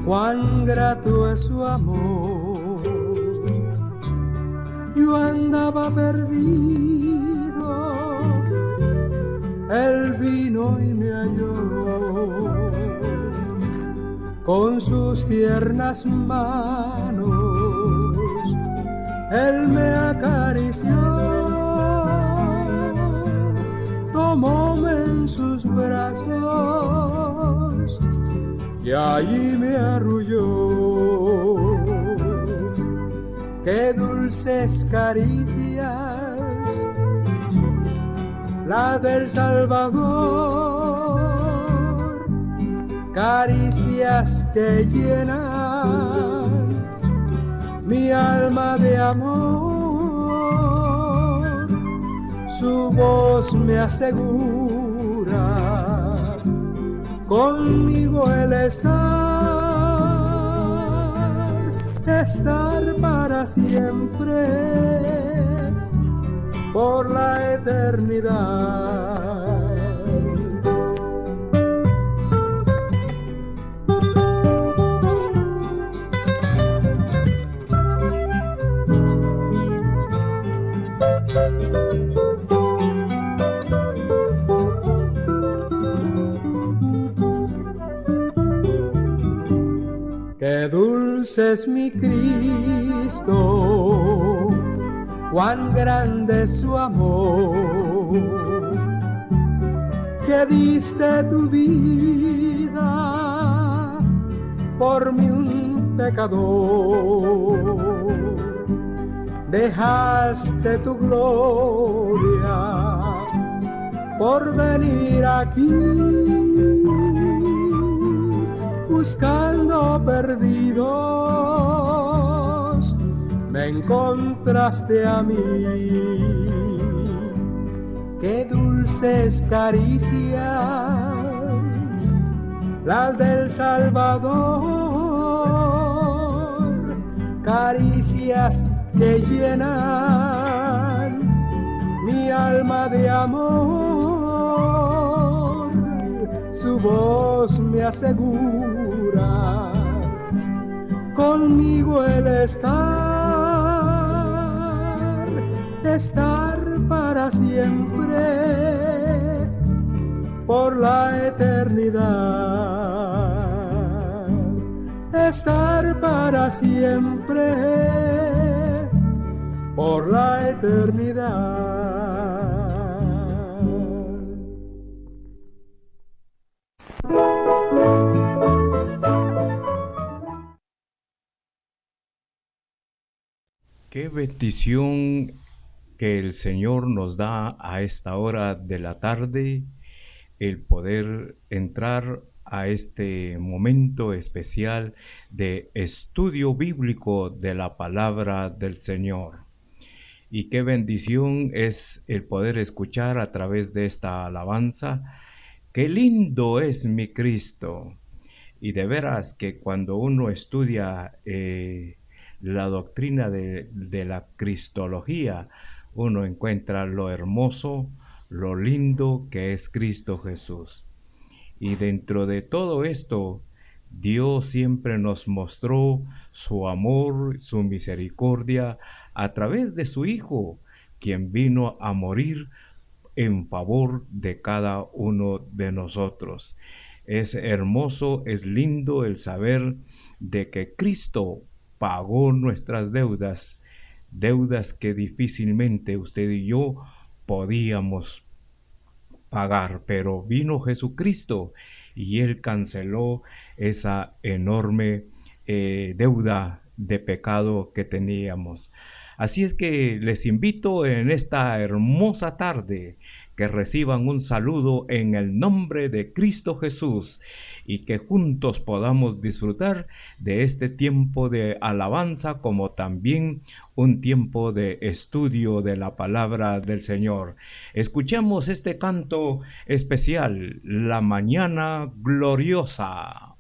cuán grato es su amor. Yo andaba perdido, Él vino y me halló, con sus tiernas manos Él me acarició, tomóme en sus brazos y allí me arrulló. Qué dulces caricias la del Salvador, caricias que llenan mi alma de amor. Su voz me asegura conmigo el estar para siempre, por la eternidad. Qué dulce es mi Cristo, cuán grande es su amor, que diste tu vida por mí un pecador. Dejaste tu gloria por venir aquí, buscando perdidos, me encontraste a mí. Qué dulces caricias las del Salvador, caricias que llenan mi alma de amor. Su voz me asegura conmigo el estar para siempre, por la eternidad, estar para siempre, por la eternidad. Qué bendición que el Señor nos da a esta hora de la tarde, el poder entrar a este momento especial de estudio bíblico de la palabra del Señor. Y qué bendición es el poder escuchar a través de esta alabanza: qué lindo es mi Cristo. Y de veras que cuando uno estudia la doctrina de la cristología, uno encuentra lo hermoso, lo lindo que es Cristo Jesús. Y dentro de todo esto, Dios siempre nos mostró su amor, su misericordia a través de su Hijo, quien vino a morir en favor de cada uno de nosotros. Es hermoso, es lindo el saber de que Cristo pagó nuestras deudas que difícilmente usted y yo podíamos pagar, pero vino Jesucristo y Él canceló esa enorme deuda de pecado que teníamos. Así es que les invito en esta hermosa tarde que reciban un saludo en el nombre de Cristo Jesús y que juntos podamos disfrutar de este tiempo de alabanza como también un tiempo de estudio de la palabra del Señor. Escuchemos este canto especial, La Mañana Gloriosa.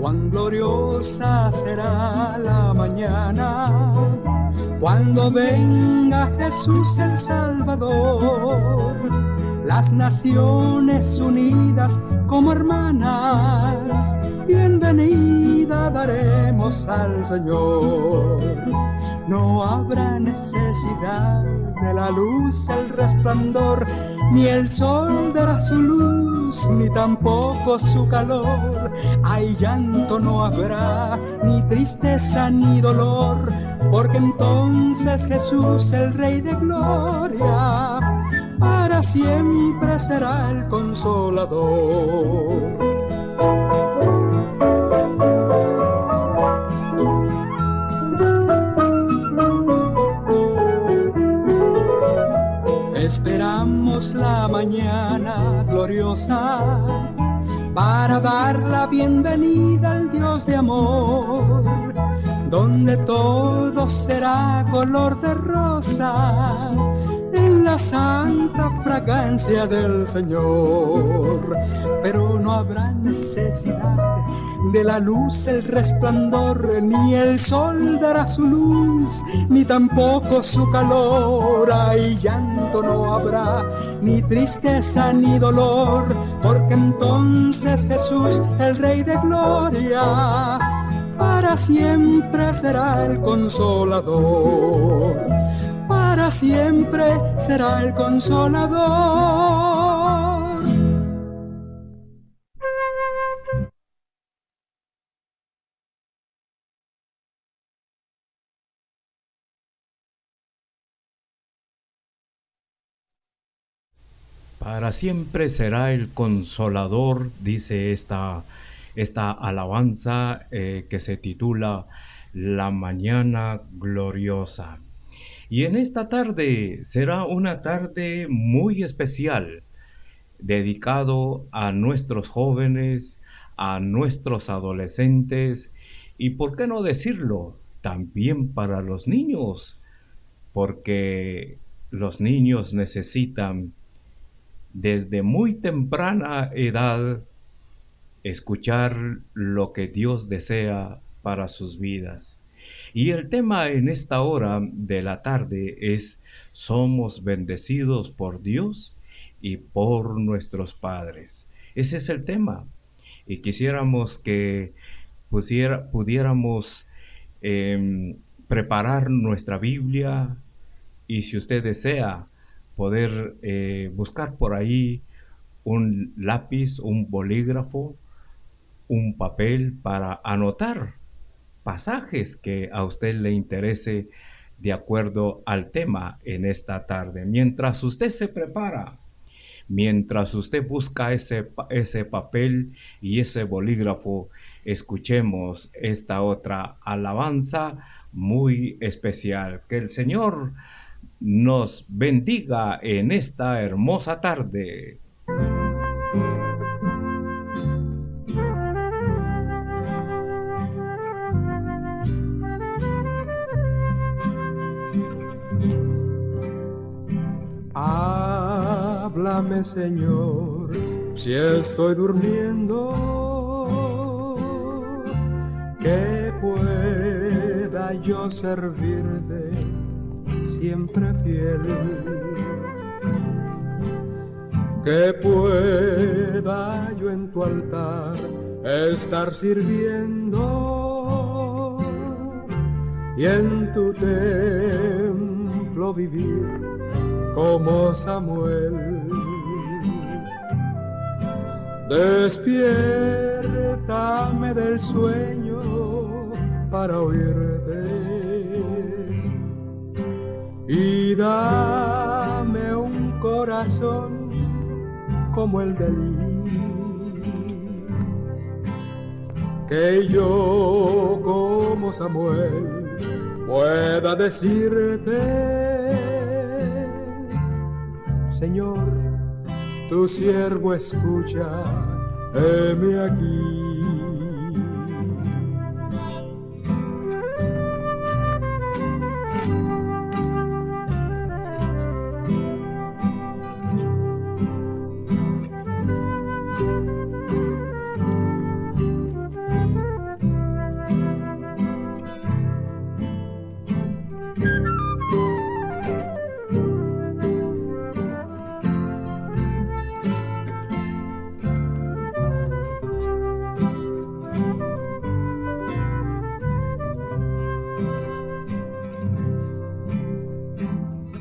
Cuán gloriosa será la mañana Cuando venga Jesús el Salvador, las naciones unidas como hermanas, bienvenida daremos al Señor. No habrá necesidad de la luz, el resplandor, ni el sol dará su luz, ni tampoco su calor. Ay, llanto no habrá, ni tristeza ni dolor, porque entonces Jesús, el Rey de Gloria, para siempre será el Consolador. Esperamos la mañana gloriosa para dar la bienvenida al Dios de amor, donde todo será color de rosa en la santa fragancia del Señor. Pero no habrá necesidad de la luz, el resplandor, ni el sol dará su luz, ni tampoco su calor. Ay, llanto no habrá, ni tristeza ni dolor, porque entonces Jesús, el Rey de Gloria, para siempre será el Consolador. Para siempre será el Consolador. Para siempre será el Consolador, dice esta alabanza que se titula La Mañana Gloriosa. Y en esta tarde será una tarde muy especial, dedicado a nuestros jóvenes, a nuestros adolescentes y, ¿por qué no decirlo?, también para los niños, porque los niños necesitan desde muy temprana edad escuchar lo que Dios desea para sus vidas. Y el tema en esta hora de la tarde es: somos bendecidos por Dios y por nuestros padres. Ese es el tema. Y quisiéramos que pudiéramos preparar nuestra Biblia, y si usted desea poder buscar por ahí un lápiz, un bolígrafo, un papel para anotar pasajes que a usted le interese de acuerdo al tema en esta tarde. Mientras usted se prepara, mientras usted busca ese papel y ese bolígrafo, escuchemos esta otra alabanza muy especial. Que el Señor nos bendiga en esta hermosa tarde. Háblame, Señor, si estoy durmiendo, que pueda yo servirte siempre fiel, que pueda yo en tu altar estar sirviendo y en tu templo vivir como Samuel. Despiértame del sueño para oírte y dame un corazón como el de Elí, que yo como Samuel pueda decirte: Señor, tu siervo escucha, heme aquí.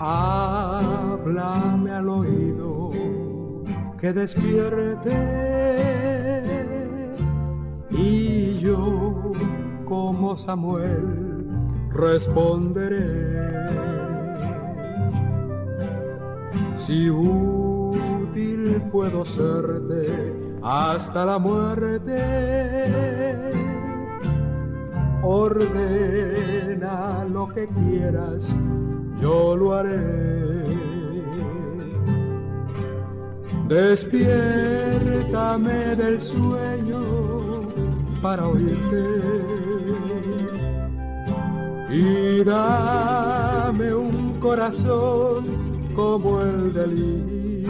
Háblame al oído que despierte y yo como Samuel responderé. Si útil puedo serte hasta la muerte, ordena lo que quieras, yo lo haré. Despiértame del sueño para oírte y dame un corazón como el de Lee,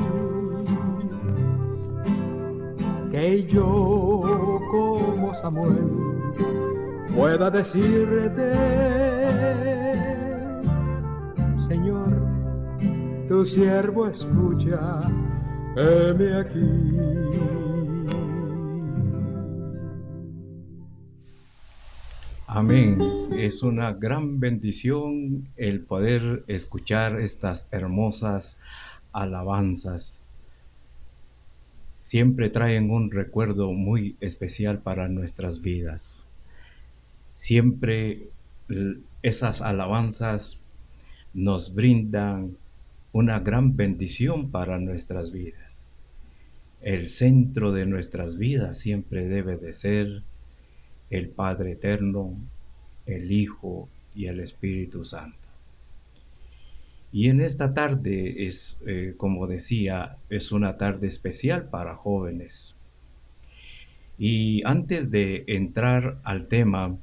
que yo como Samuel pueda decirte: Señor, tu siervo escucha, heme aquí. Amén. Es una gran bendición el poder escuchar estas hermosas alabanzas. Siempre traen un recuerdo muy especial para nuestras vidas. Siempre esas alabanzas nos brindan una gran bendición para nuestras vidas. El centro de nuestras vidas siempre debe de ser el Padre Eterno, el Hijo y el Espíritu Santo. Y en esta tarde es, como decía, es una tarde especial para jóvenes. Y antes de entrar al tema,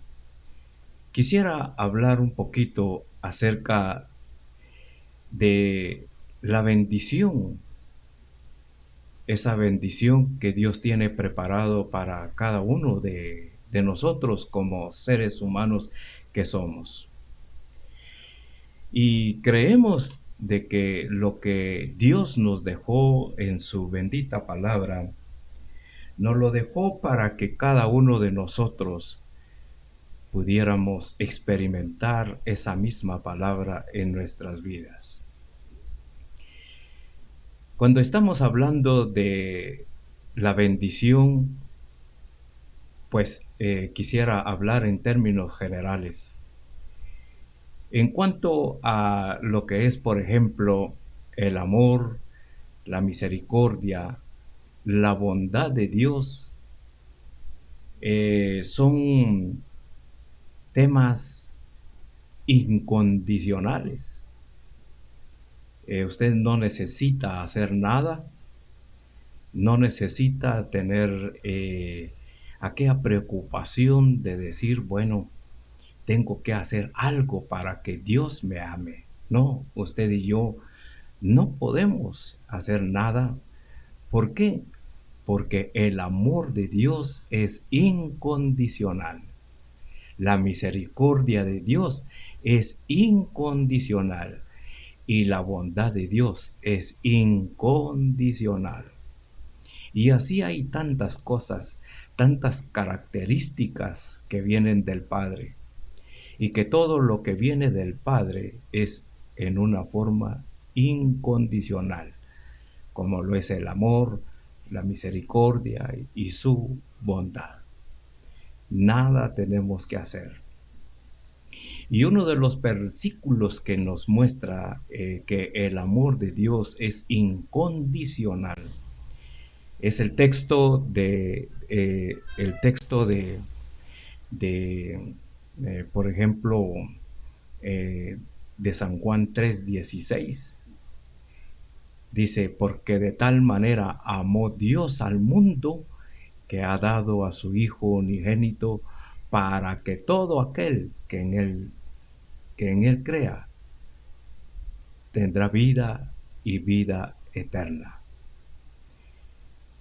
quisiera hablar un poquito acerca de la bendición, esa bendición que Dios tiene preparado para cada uno de nosotros como seres humanos que somos. Y creemos de que lo que Dios nos dejó en su bendita palabra, nos lo dejó para que cada uno de nosotros pudiéramos experimentar esa misma palabra en nuestras vidas. Cuando estamos hablando de la bendición, pues quisiera hablar en términos generales. En cuanto a lo que es, por ejemplo, el amor, la misericordia, la bondad de Dios, son temas incondicionales. Usted no necesita hacer nada, no necesita tener aquella preocupación de decir, bueno, tengo que hacer algo para que Dios me ame. No, usted y yo no podemos hacer nada. ¿Por qué? Porque el amor de Dios es incondicional. La misericordia de Dios es incondicional. Y la bondad de Dios es incondicional. Y así hay tantas cosas, tantas características que vienen del Padre. Y que todo lo que viene del Padre es en una forma incondicional, como lo es el amor, la misericordia y su bondad. Nada tenemos que hacer. Y uno de los versículos que nos muestra que el amor de Dios es incondicional es el texto de por ejemplo, de San Juan 3:16. Dice, porque de tal manera amó Dios al mundo que ha dado a su Hijo unigénito para que todo aquel que en él crea tendrá vida y vida eterna.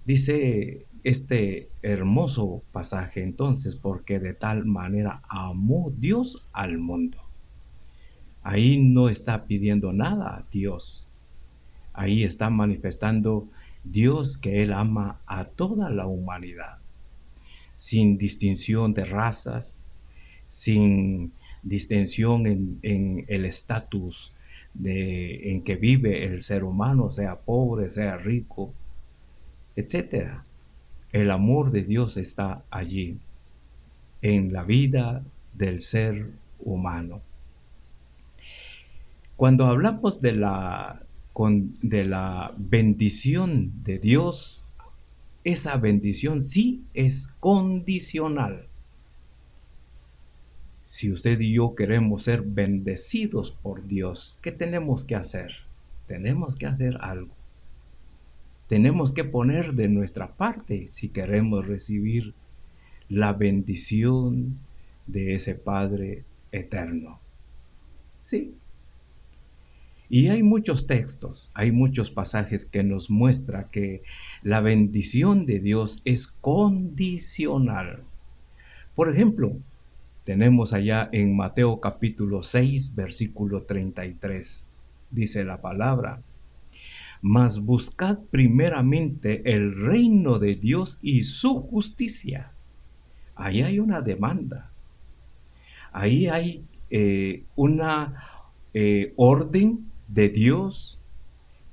Dice este hermoso pasaje entonces, porque de tal manera amó Dios al mundo. Ahí no está pidiendo nada a Dios. Ahí está manifestando Dios que Él ama a toda la humanidad, sin distinción de razas, sin distinción en el estatus en que vive el ser humano, sea pobre, sea rico, etcétera. El amor de Dios está allí, en la vida del ser humano. Cuando hablamos de la bendición de Dios, esa bendición sí es condicional. Si usted y yo queremos ser bendecidos por Dios, ¿qué tenemos que hacer? Tenemos que hacer algo. Tenemos que poner de nuestra parte si queremos recibir la bendición de ese Padre eterno. Sí. Y hay muchos textos, hay muchos pasajes que nos muestra que la bendición de Dios es condicional. Por ejemplo, tenemos allá en Mateo capítulo 6, versículo 33. Dice la palabra: mas buscad primeramente el reino de Dios y su justicia. Ahí hay una demanda. Ahí hay una orden de Dios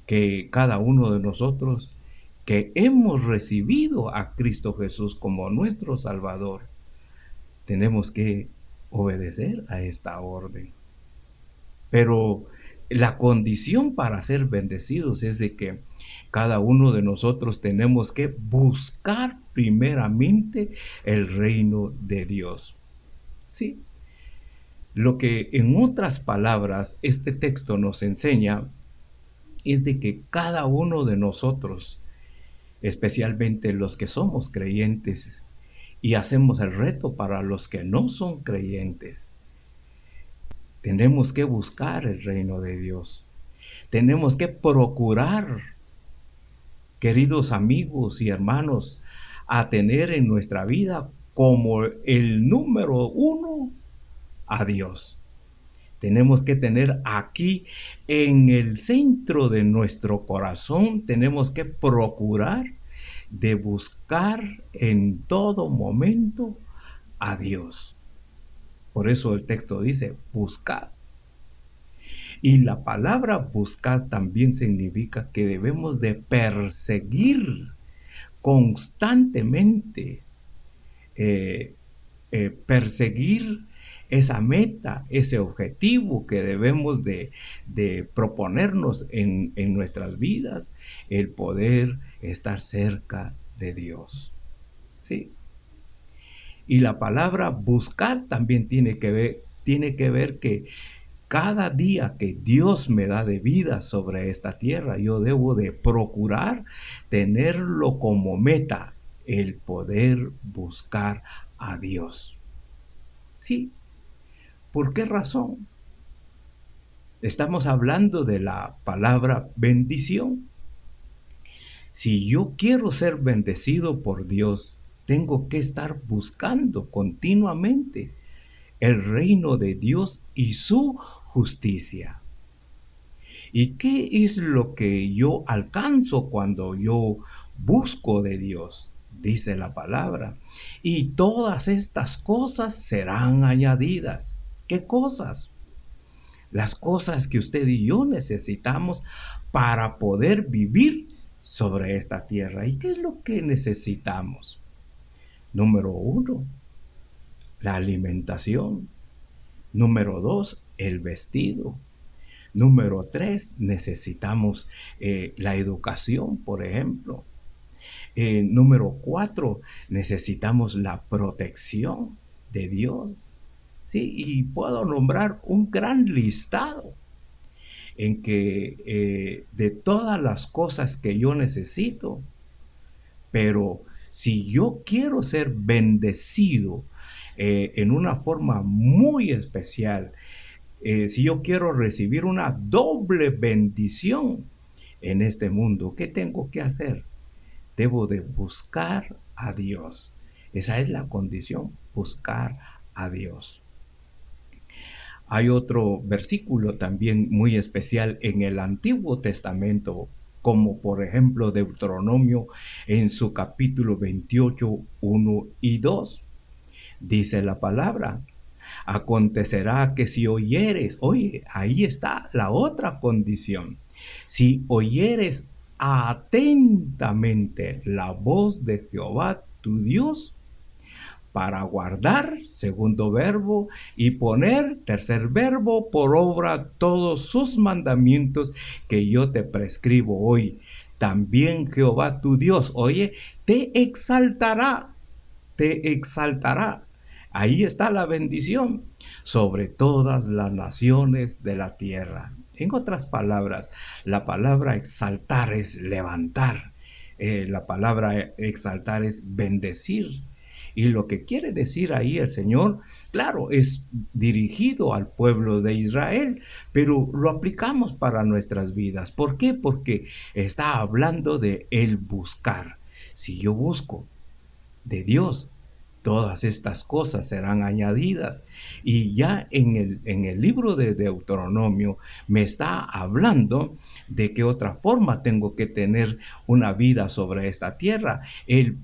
que cada uno de nosotros que hemos recibido a Cristo Jesús como nuestro Salvador, tenemos que obedecer a esta orden. Pero la condición para ser bendecidos es de que cada uno de nosotros tenemos que buscar primeramente el reino de Dios. Sí. Lo que en otras palabras este texto nos enseña es de que cada uno de nosotros, especialmente los que somos creyentes, y hacemos el reto para los que no son creyentes, tenemos que buscar el reino de Dios. Tenemos que procurar, queridos amigos y hermanos, a tener en nuestra vida como el número uno a Dios. Tenemos que tener aquí en el centro de nuestro corazón, tenemos que procurar de buscar en todo momento a Dios. Por eso el texto dice, buscad. Y la palabra buscad también significa que debemos de perseguir constantemente, perseguir esa meta, ese objetivo que debemos de proponernos en nuestras vidas, el poder estar cerca de Dios. ¿Sí? Y la palabra buscar también tiene que ver que cada día que Dios me da de vida sobre esta tierra, yo debo de procurar tenerlo como meta, el poder buscar a Dios. Sí. ¿Por qué razón? Estamos hablando de la palabra bendición. Si yo quiero ser bendecido por Dios, tengo que estar buscando continuamente el reino de Dios y su justicia. ¿Y qué es lo que yo alcanzo cuando yo busco de Dios? Dice la palabra. Y todas estas cosas serán añadidas. ¿Qué cosas? Las cosas que usted y yo necesitamos para poder vivir sobre esta tierra. ¿Y qué es lo que necesitamos? Número 1, la alimentación. Número 2, el vestido. Número 3, necesitamos la educación, por ejemplo. Número 4, necesitamos la protección de Dios. Sí, y puedo nombrar un gran listado en que de todas las cosas que yo necesito, pero si yo quiero ser bendecido en una forma muy especial, si yo quiero recibir una doble bendición en este mundo, ¿qué tengo que hacer? Debo de buscar a Dios. Esa es la condición, buscar a Dios. Hay otro versículo también muy especial en el Antiguo Testamento, como por ejemplo Deuteronomio en su capítulo 28, 1 y 2. Dice la palabra: Acontecerá que si oyeres, oye, ahí está la otra condición. Si oyeres atentamente la voz de Jehová tu Dios, para guardar, segundo verbo, y poner, tercer verbo, por obra todos sus mandamientos que yo te prescribo hoy. También Jehová tu Dios, oye, te exaltará, te exaltará. Ahí está la bendición sobre todas las naciones de la tierra. En otras palabras, la palabra exaltar es levantar. La palabra exaltar es bendecir. Y lo que quiere decir ahí el Señor, claro, es dirigido al pueblo de Israel, pero lo aplicamos para nuestras vidas. ¿Por qué? Porque está hablando de el buscar. Si yo busco de Dios, todas estas cosas serán añadidas. Y ya en el libro de Deuteronomio me está hablando de qué otra forma tengo que tener una vida sobre esta tierra. El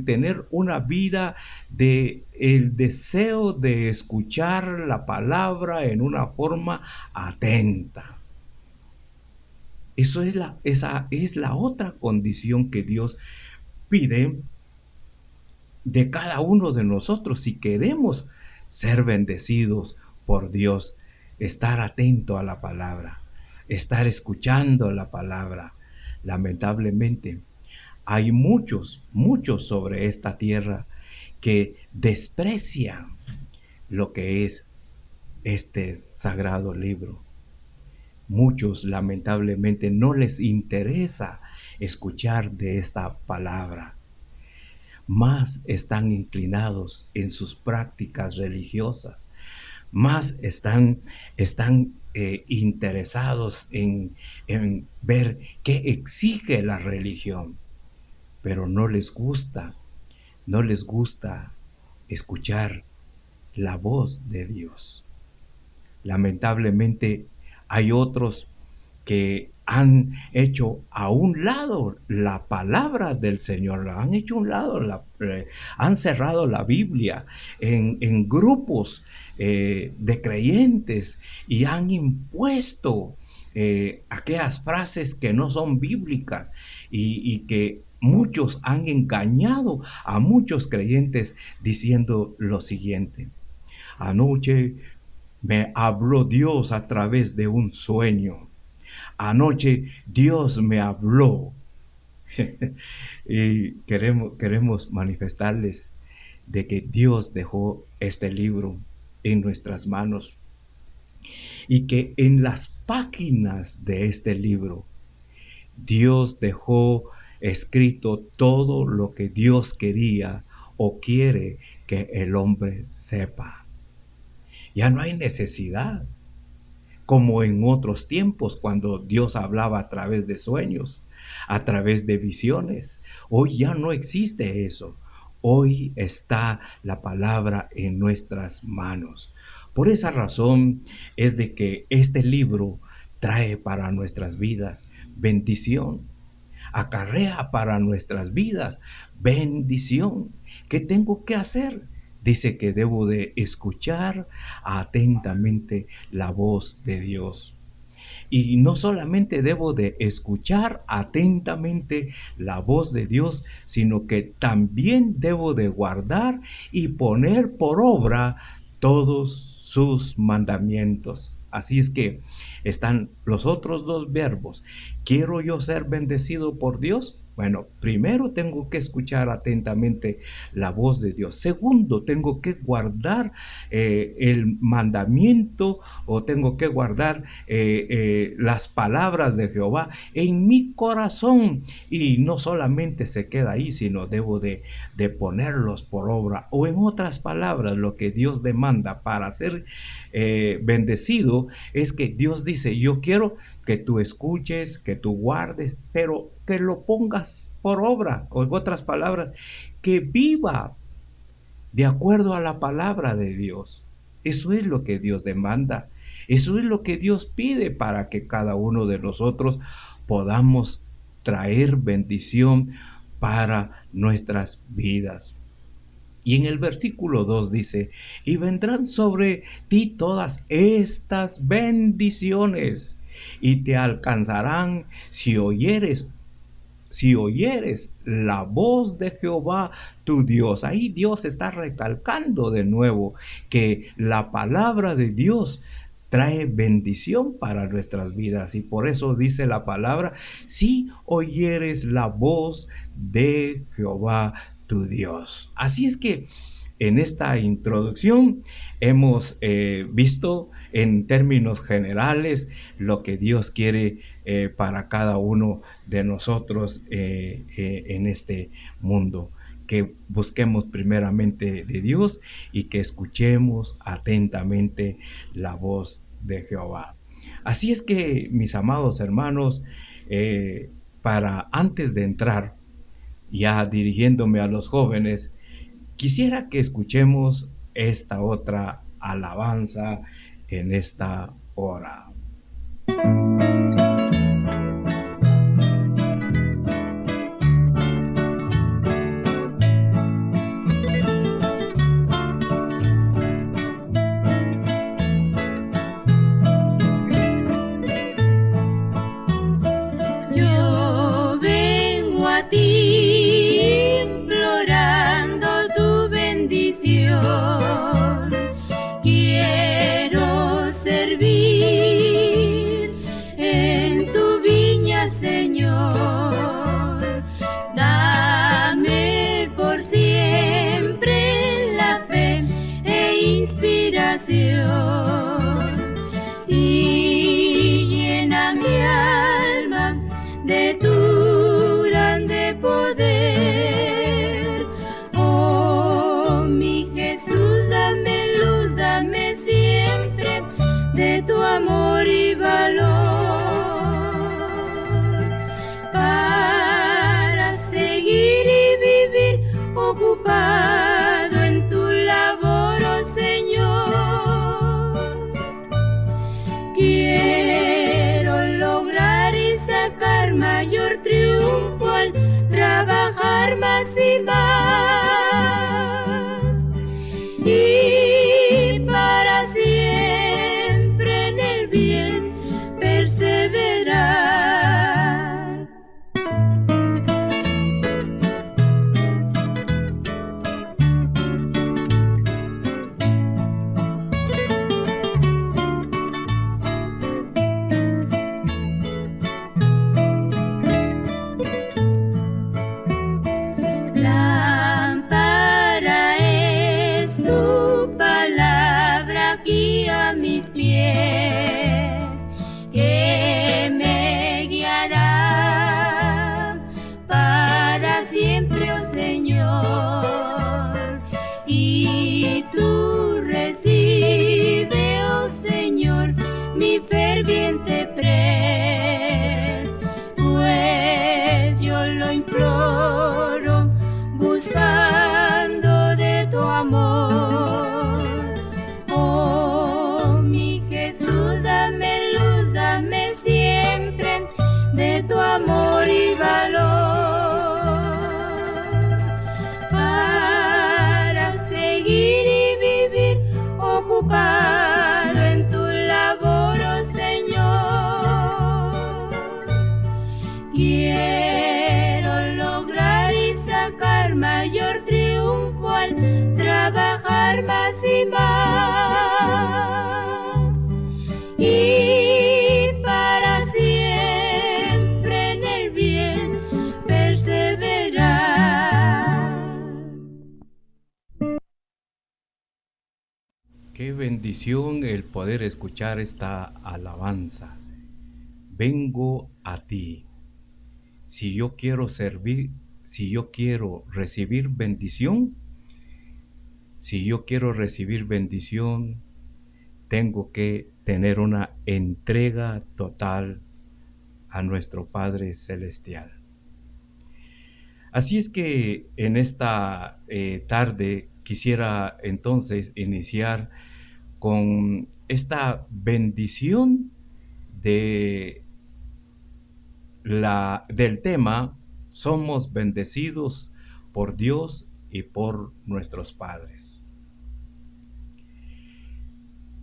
tener una vida de el deseo de escuchar la palabra en una forma atenta. Esa es la otra condición que Dios pide de cada uno de nosotros si queremos ser bendecidos por Dios. Estar atento a la palabra, estar escuchando la palabra. Lamentablemente, hay muchos sobre esta tierra que desprecian lo que es este sagrado libro. Muchos lamentablemente no les interesa escuchar de esta palabra. Más están inclinados en sus prácticas religiosas, más están interesados en ver qué exige la religión, pero no les gusta escuchar la voz de Dios. Lamentablemente hay otros que han hecho a un lado la palabra del Señor, la han hecho a un lado, han cerrado la Biblia en grupos de creyentes y han impuesto aquellas frases que no son bíblicas y que muchos han engañado a muchos creyentes diciendo lo siguiente: anoche me habló Dios a través de un sueño. Anoche Dios me habló. Y queremos manifestarles de que Dios dejó este libro en nuestras manos y que en las páginas de este libro Dios dejó escrito todo lo que Dios quería o quiere que el hombre sepa. Ya no hay necesidad, como en otros tiempos, cuando Dios hablaba a través de sueños, a través de visiones. Hoy ya no existe eso. Hoy está la palabra en nuestras manos. Por esa razón es de que este libro trae para nuestras vidas bendición, acarrea para nuestras vidas bendición. ¿Qué tengo que hacer? Dice que debo de escuchar atentamente la voz de Dios. Y no solamente debo de escuchar atentamente la voz de Dios, sino que también debo de guardar y poner por obra todos sus mandamientos. Así es que están los otros dos verbos. ¿Quiero yo ser bendecido por Dios? Bueno, primero tengo que escuchar atentamente la voz de Dios. Segundo, tengo que guardar el mandamiento o tengo que guardar las palabras de Jehová en mi corazón. Y no solamente se queda ahí, sino debo de ponerlos por obra. O en otras palabras, lo que Dios demanda para ser bendecido es que Dios dice: yo quiero que tú escuches, que tú guardes, pero que lo pongas por obra, o en otras palabras, que viva de acuerdo a la palabra de Dios. Eso es lo que Dios demanda, eso es lo que Dios pide para que cada uno de nosotros podamos traer bendición para nuestras vidas. Y en el versículo 2 dice, y vendrán sobre ti todas estas bendiciones y te alcanzarán si oyeres la voz de Jehová tu Dios. Ahí Dios está recalcando de nuevo que la palabra de Dios trae bendición para nuestras vidas, y por eso dice la palabra, si oyeres la voz de Jehová tu Dios. Así es que en esta introducción hemos visto en términos generales lo que Dios quiere para cada uno de nosotros en este mundo. Que busquemos primeramente de Dios y que escuchemos atentamente la voz de Jehová. Así es que, mis amados hermanos, para antes de entrar, ya dirigiéndome a los jóvenes, quisiera que escuchemos esta otra alabanza en esta hora. Yo vengo a ti implorando tu bendición. Quiero servir en tu viña, Señor. Dame por siempre la fe e inspiración. Y llena mi alma de tu grande poder. Oh, mi Jesús, dame luz, dame siempre de tu amor y valor, para seguir y vivir ocupado en tu labor, oh Señor. Quiero lograr y sacar mayor triunfo al trabajar más y más, y para siempre en el bien perseverar. Lámpara es tu palabra, guía mis pies, que me guiará para siempre, oh Señor. Y tú recibe, oh Señor, mi ferviente pres, pues yo lo imploro buscando de tu amor. Oh, mi Jesús, dame luz, dame siempre de tu amor y valor, para seguir y vivir ocupado en tu labor, oh Señor. Quiero lograr y sacar mayor triunfo al trabajar más y más, y para siempre en el bien perseverar. Qué bendición el poder escuchar esta alabanza. Vengo a ti. Si yo quiero servir, si yo quiero recibir bendición, tengo que tener una entrega total a nuestro Padre Celestial. Así es que en esta tarde quisiera entonces iniciar con esta bendición del tema: somos bendecidos por Dios y por nuestros padres.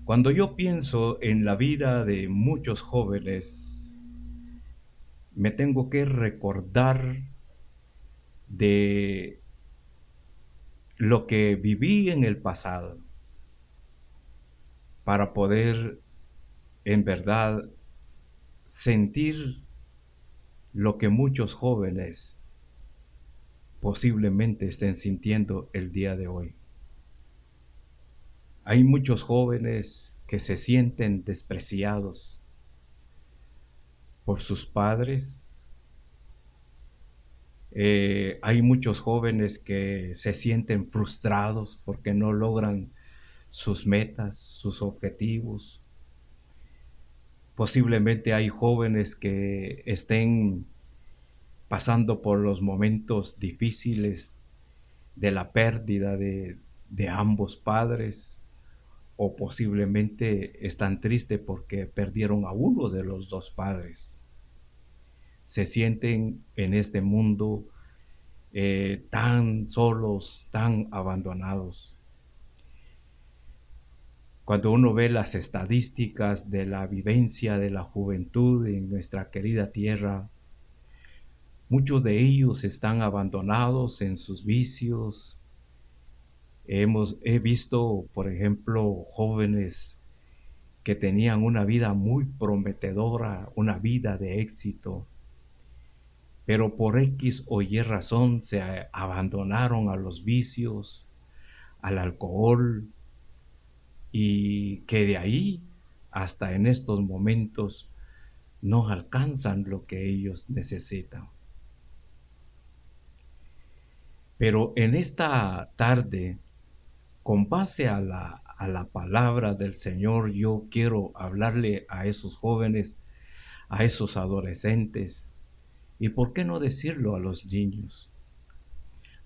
Cuando yo pienso en la vida de muchos jóvenes, me tengo que recordar de lo que viví en el pasado para poder en verdad sentir lo que muchos jóvenes posiblemente estén sintiendo el día de hoy. Hay muchos jóvenes que se sienten despreciados por sus padres. Hay muchos jóvenes que se sienten frustrados porque no logran sus metas, sus objetivos. Posiblemente hay jóvenes que estén pasando por los momentos difíciles de la pérdida de ambos padres, o posiblemente están tristes porque perdieron a uno de los dos padres. Se sienten en este mundo tan solos, tan abandonados. Cuando uno ve las estadísticas de la vivencia de la juventud en nuestra querida tierra, muchos de ellos están abandonados en sus vicios. He visto, por ejemplo, jóvenes que tenían una vida muy prometedora, una vida de éxito, pero por X o Y razón se abandonaron a los vicios, al alcohol, y que de ahí hasta en estos momentos no alcanzan lo que ellos necesitan. Pero en esta tarde, con base a la palabra del Señor, yo quiero hablarle a esos jóvenes, a esos adolescentes, y por qué no decirlo a los niños.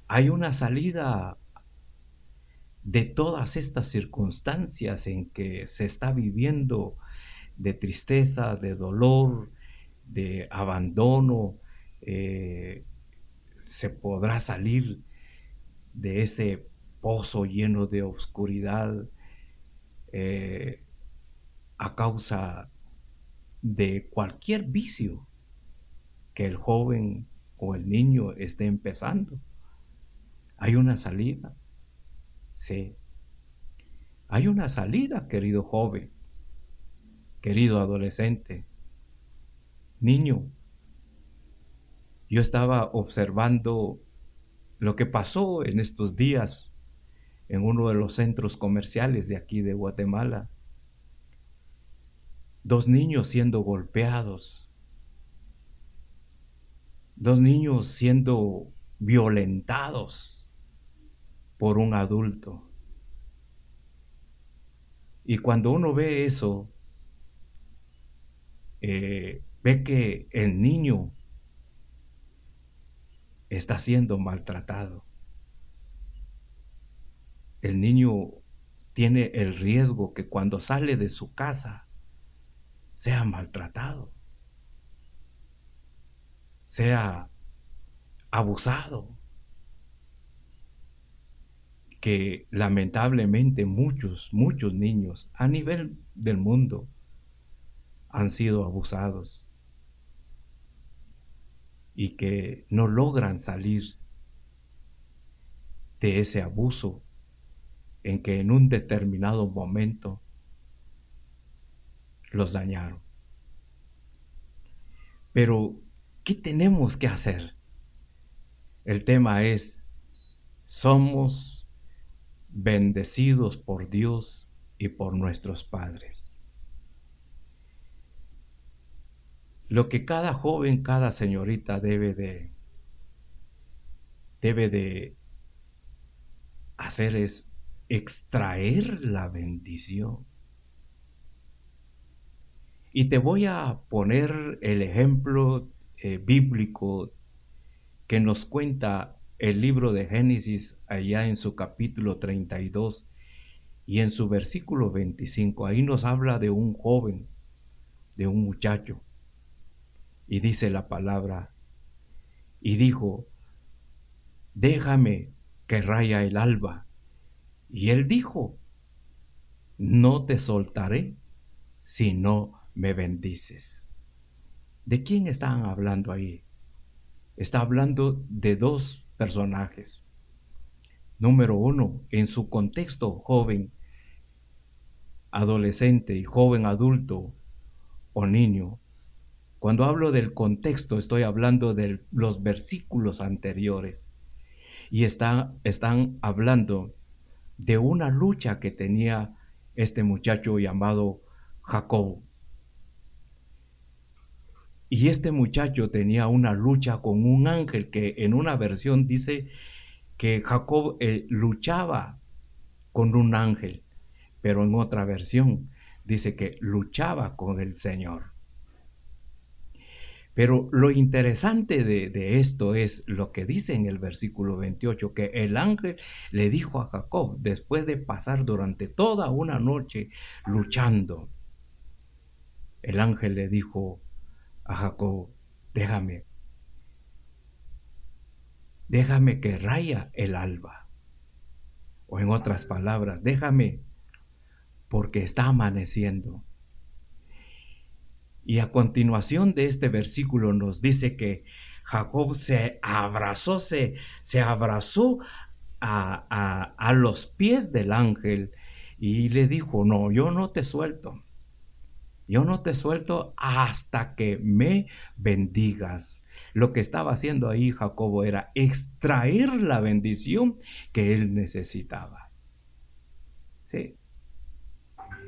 Hay una salida de todas estas circunstancias en que se está viviendo, de tristeza, de dolor, de abandono. Se podrá salir de ese pozo lleno de oscuridad a causa de cualquier vicio que el joven o el niño esté empezando. Hay una salida. Sí, hay una salida, querido joven, querido adolescente, niño. Yo estaba observando lo que pasó en estos días en uno de los centros comerciales de aquí de Guatemala. 2 niños siendo golpeados, 2 niños siendo violentados por un adulto. Y cuando uno ve eso, ve que el niño está siendo maltratado. El niño tiene el riesgo que cuando sale de su casa sea maltratado, sea abusado, que lamentablemente muchos niños a nivel del mundo han sido abusados y que no logran salir de ese abuso en que en un determinado momento los dañaron. Pero, ¿qué tenemos que hacer? El tema es, somos bendecidos por Dios y por nuestros padres. Lo que cada joven, cada señorita debe de hacer es extraer la bendición. Y te voy a poner el ejemplo bíblico que nos cuenta el libro de Génesis allá en su capítulo 32 y en su versículo 25. Ahí nos habla de un joven, de un muchacho. Y dice la palabra, y dijo, déjame que raya el alba. Y él dijo, no te soltaré si no me bendices. ¿De quién están hablando ahí? Está hablando de dos personajes. Número uno, en su contexto joven, adolescente y joven adulto o niño. Cuando hablo del contexto, estoy hablando de los versículos anteriores. Y están hablando de una lucha que tenía este muchacho llamado Jacob. Y este muchacho tenía una lucha con un ángel que en una versión dice que Jacob luchaba con un ángel, pero en otra versión dice que luchaba con el Señor. Pero lo interesante de esto es lo que dice en el versículo 28, que el ángel le dijo a Jacob, después de pasar durante toda una noche luchando, el ángel le dijo a Jacob, déjame que raya el alba. O en otras palabras, déjame porque está amaneciendo. Y a continuación de este versículo nos dice que Jacob se abrazó a los pies del ángel y le dijo, no, yo no te suelto hasta que me bendigas. Lo que estaba haciendo ahí Jacobo era extraer la bendición que él necesitaba. Sí.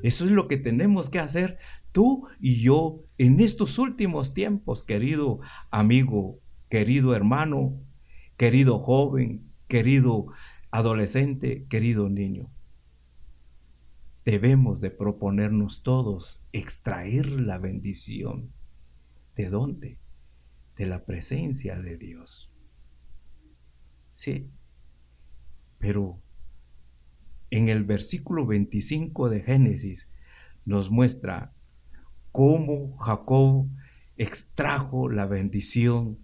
Eso es lo que tenemos que hacer tú y yo en estos últimos tiempos, querido amigo, querido hermano, querido joven, querido adolescente, querido niño. Debemos de proponernos todos extraer la bendición. ¿De dónde? De la presencia de Dios. Sí, pero en el versículo 25 de Génesis nos muestra cómo Jacob extrajo la bendición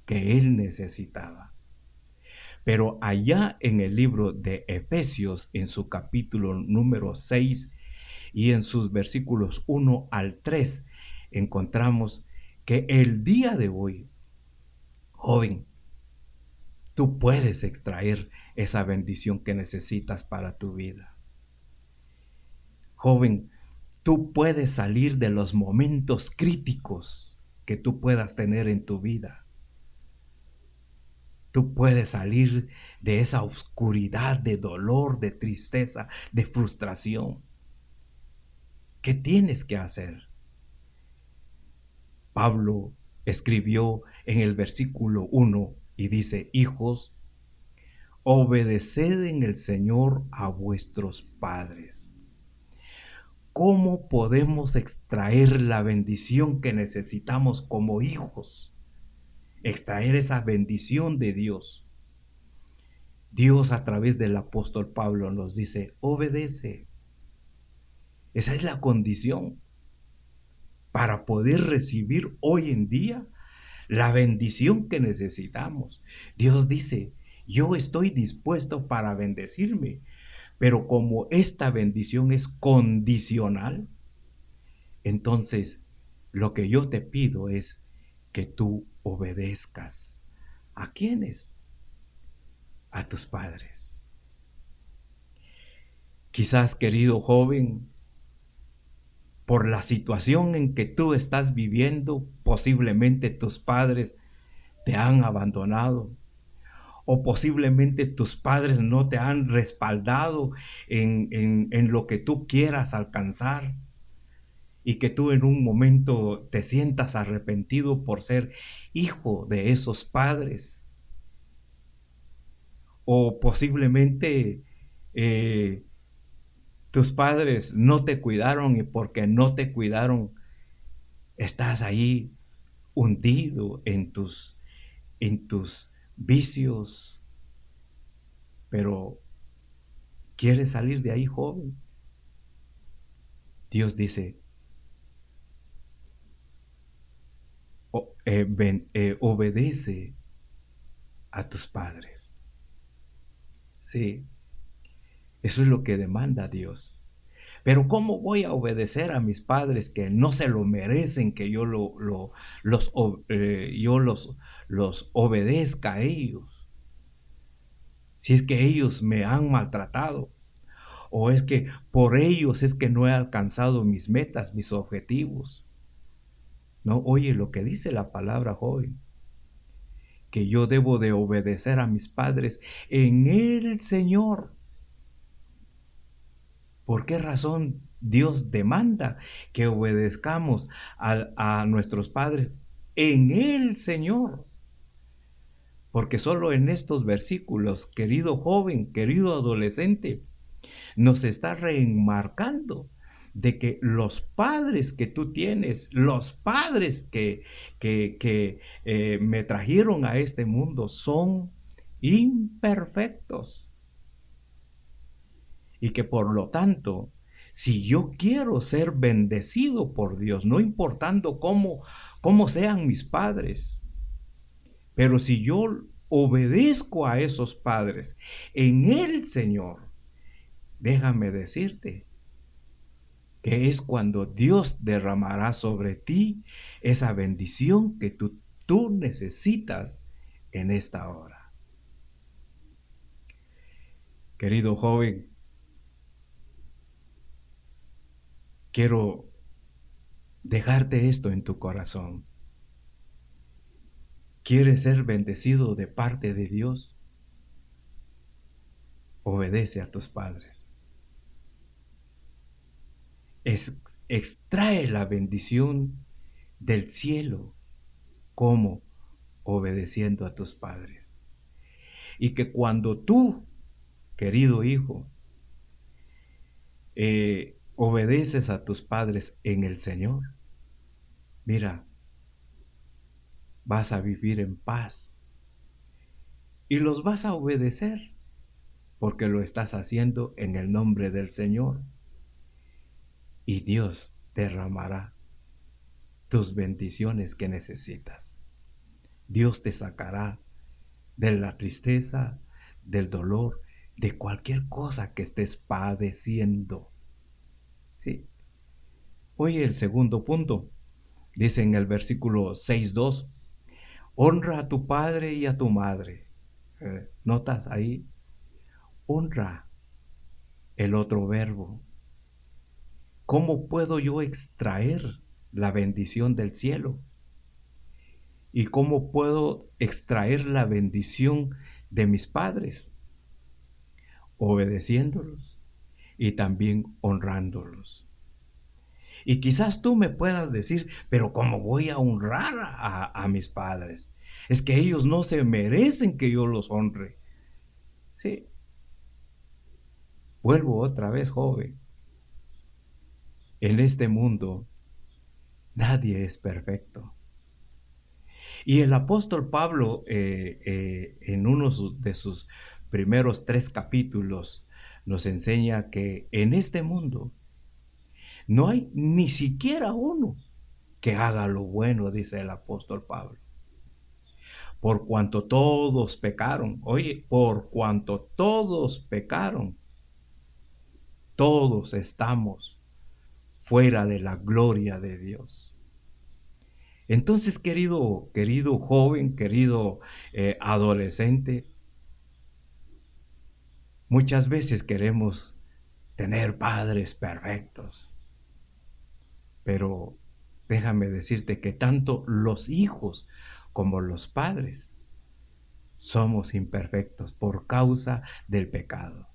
que él necesitaba. Pero allá en el libro de Efesios, en su capítulo número 6 y en sus versículos 1 al 3, encontramos que el día de hoy, joven, tú puedes extraer esa bendición que necesitas para tu vida. Joven, tú puedes salir de los momentos críticos que tú puedas tener en tu vida. Tú puedes salir de esa oscuridad de dolor, de tristeza, de frustración. ¿Qué tienes que hacer? Pablo escribió en el versículo 1 y dice, hijos, obedeced en el Señor a vuestros padres. ¿Cómo podemos extraer la bendición que necesitamos como hijos? Extraer esa bendición de Dios. Dios a través del apóstol Pablo nos dice, obedece. Esa es la condición para poder recibir hoy en día la bendición que necesitamos. Dios dice, yo estoy dispuesto para bendecirme, pero como esta bendición es condicional, entonces lo que yo te pido es que tú obedezcas. ¿A quiénes? A tus padres. Quizás, querido joven, por la situación en que tú estás viviendo, posiblemente tus padres te han abandonado, o posiblemente tus padres no te han respaldado en lo que tú quieras alcanzar, y que tú en un momento te sientas arrepentido por ser hijo de esos padres. O posiblemente tus padres no te cuidaron y porque no te cuidaron, estás ahí hundido en tus vicios. Pero ¿quieres salir de ahí, joven? Dios dice, obedece a tus padres. Sí, eso es lo que demanda Dios. Pero ¿cómo voy a obedecer a mis padres que no se lo merecen que yo los obedezca a ellos? Si es que ellos me han maltratado, o es que por ellos es que no he alcanzado mis metas, mis objetivos. No, oye lo que dice la palabra, joven, que yo debo de obedecer a mis padres en el Señor. ¿Por qué razón Dios demanda que obedezcamos a nuestros padres en el Señor? Porque solo en estos versículos, querido joven, querido adolescente, nos está reenmarcando de que los padres que tú tienes, los padres que me trajeron a este mundo son imperfectos. Y que por lo tanto, si yo quiero ser bendecido por Dios, no importando cómo sean mis padres, pero si yo obedezco a esos padres en el Señor, déjame decirte que es cuando Dios derramará sobre ti esa bendición que tú necesitas en esta hora. Querido joven, quiero dejarte esto en tu corazón. ¿Quieres ser bendecido de parte de Dios? Obedece a tus padres. Extrae la bendición del cielo. ¿Cómo? Obedeciendo a tus padres. Y que cuando tú, querido hijo, obedeces a tus padres en el Señor, mira, vas a vivir en paz y los vas a obedecer porque lo estás haciendo en el nombre del Señor, y Dios derramará tus bendiciones que necesitas. Dios te sacará de la tristeza, del dolor, de cualquier cosa que estés padeciendo. ¿Sí? Oye, el segundo punto, dice en el versículo 6:2, honra a tu padre y a tu madre. ¿Notas ahí? Honra, el otro verbo. ¿Cómo puedo yo extraer la bendición del cielo? ¿Y cómo puedo extraer la bendición de mis padres? Obedeciéndolos y también honrándolos. Y quizás tú me puedas decir, pero ¿cómo voy a honrar a mis padres? Es que ellos no se merecen que yo los honre. Sí. Vuelvo otra vez, joven. En este mundo nadie es perfecto. Y el apóstol Pablo, en uno de sus primeros 3 capítulos, nos enseña que en este mundo no hay ni siquiera uno que haga lo bueno, dice el apóstol Pablo. Por cuanto todos pecaron, oye, por cuanto todos pecaron, todos estamos fuera de la gloria de Dios. Entonces, querido joven, querido adolescente, muchas veces queremos tener padres perfectos, pero déjame decirte que tanto los hijos como los padres somos imperfectos por causa del pecado.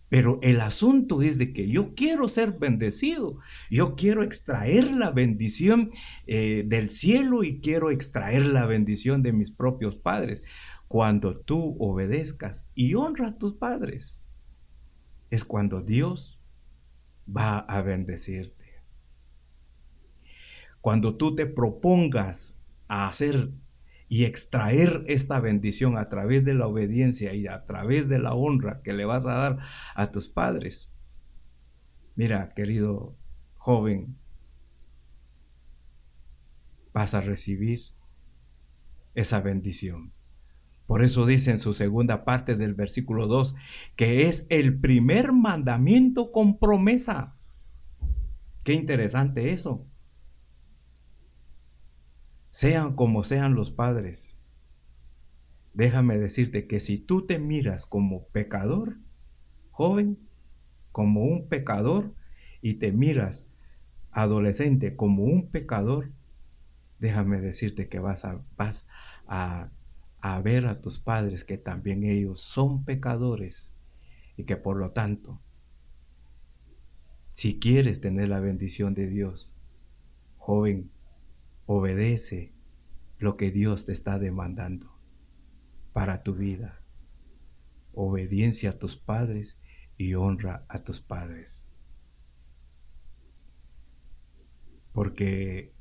Pero el asunto es de que yo quiero ser bendecido, yo quiero extraer la bendición del cielo y quiero extraer la bendición de mis propios padres. Cuando tú obedezcas y honras a tus padres, es cuando Dios va a bendecirte. Cuando tú te propongas a hacer y extraer esta bendición a través de la obediencia y a través de la honra que le vas a dar a tus padres. Mira, querido joven, vas a recibir esa bendición. Por eso dice en su segunda parte del versículo 2 que es el primer mandamiento con promesa. Qué interesante eso. Sean como sean los padres, déjame decirte que si tú te miras como pecador, joven, como un pecador, y te miras adolescente como un pecador, déjame decirte que vas a ver a tus padres que también ellos son pecadores y que por lo tanto, si quieres tener la bendición de Dios, joven, obedece lo que Dios te está demandando para tu vida. Obediencia a tus padres y honra a tus padres. Porque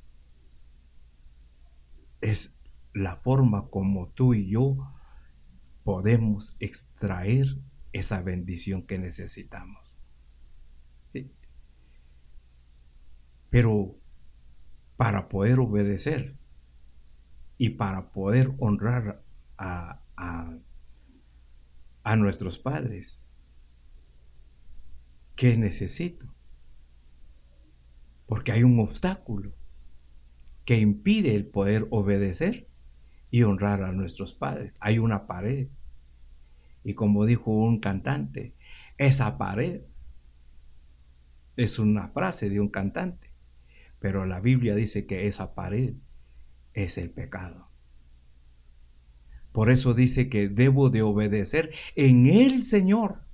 es la forma como tú y yo podemos extraer esa bendición que necesitamos. ¿Sí? Pero para poder obedecer y para poder honrar a nuestros padres, ¿qué necesito? Porque hay un obstáculo que impide el poder obedecer y honrar a nuestros padres. Hay una pared. Y como dijo un cantante, esa pared es una frase de un cantante, pero la Biblia dice que esa pared es el pecado. Por eso dice que debo de obedecer en el Señor.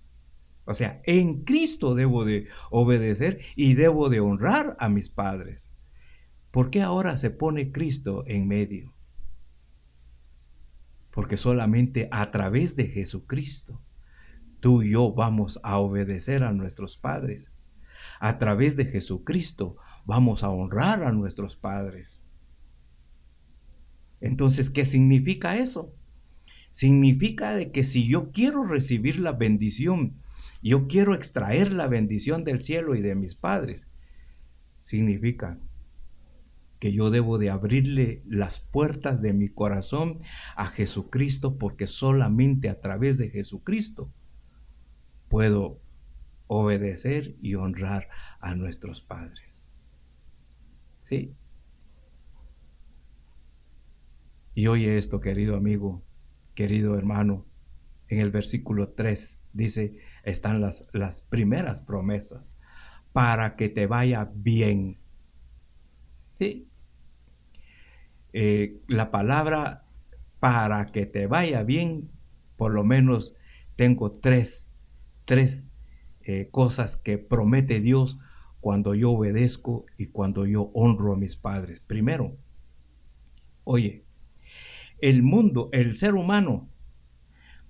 O sea, en Cristo debo de obedecer y debo de honrar a mis padres. ¿Por qué ahora se pone Cristo en medio? Porque solamente a través de Jesucristo, tú y yo vamos a obedecer a nuestros padres. A través de Jesucristo vamos a honrar a nuestros padres. Entonces, ¿qué significa eso? Significa de que si yo quiero recibir la bendición, yo quiero extraer la bendición del cielo y de mis padres, significa que yo debo de abrirle las puertas de mi corazón a Jesucristo, porque solamente a través de Jesucristo puedo obedecer y honrar a nuestros padres. ¿Sí? Y oye esto, querido amigo, querido hermano, en el versículo 3 dice, están las primeras promesas, para que te vaya bien. ¿Sí? La palabra para que te vaya bien, por lo menos tengo tres cosas que promete Dios cuando yo obedezco y cuando yo honro a mis padres. Primero, oye, el mundo, el ser humano,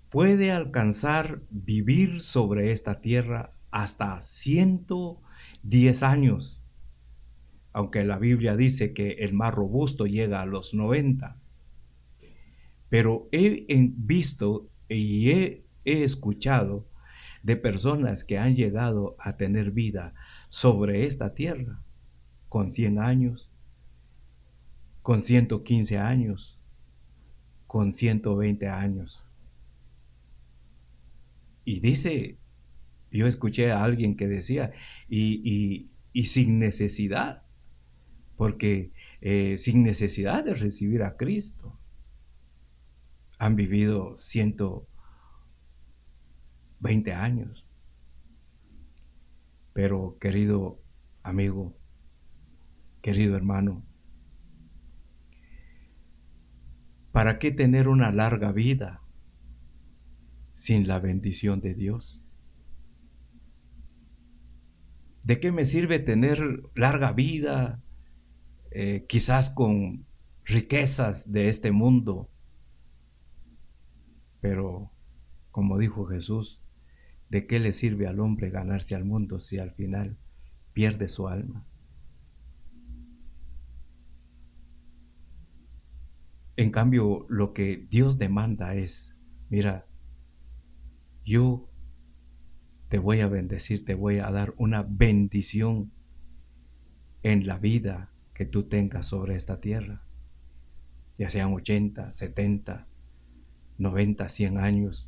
puede alcanzar vivir sobre esta tierra hasta 110 años. Aunque la Biblia dice que el más robusto llega a los 90. Pero he visto y he escuchado de personas que han llegado a tener vida sobre esta tierra con 100 años, con 115 años, con 120 años. Y dice, yo escuché a alguien que decía, y sin necesidad, porque sin necesidad de recibir a Cristo, han vivido 120 años. Pero querido amigo, querido hermano, ¿para qué tener una larga vida sin la bendición de Dios? ¿De qué me sirve tener larga vida, quizás con riquezas de este mundo? Pero, como dijo Jesús, ¿de qué le sirve al hombre ganarse al mundo si al final pierde su alma? En cambio, lo que Dios demanda es, mira, yo te voy a bendecir, te voy a dar una bendición en la vida que tú tengas sobre esta tierra, ya sean 80, 70, 90, 100 años,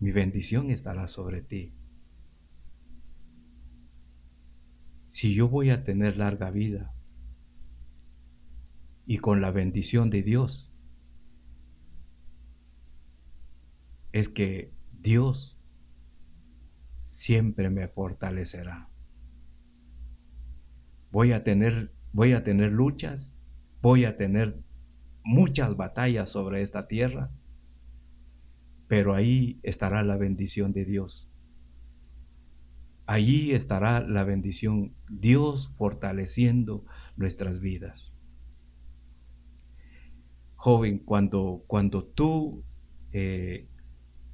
mi bendición estará sobre ti. Si yo voy a tener larga vida y con la bendición de Dios, es que Dios siempre me fortalecerá. Voy a tener luchas, voy a tener muchas batallas sobre esta tierra, pero ahí estará la bendición de Dios. Allí estará la bendición, Dios fortaleciendo nuestras vidas. Joven, cuando tú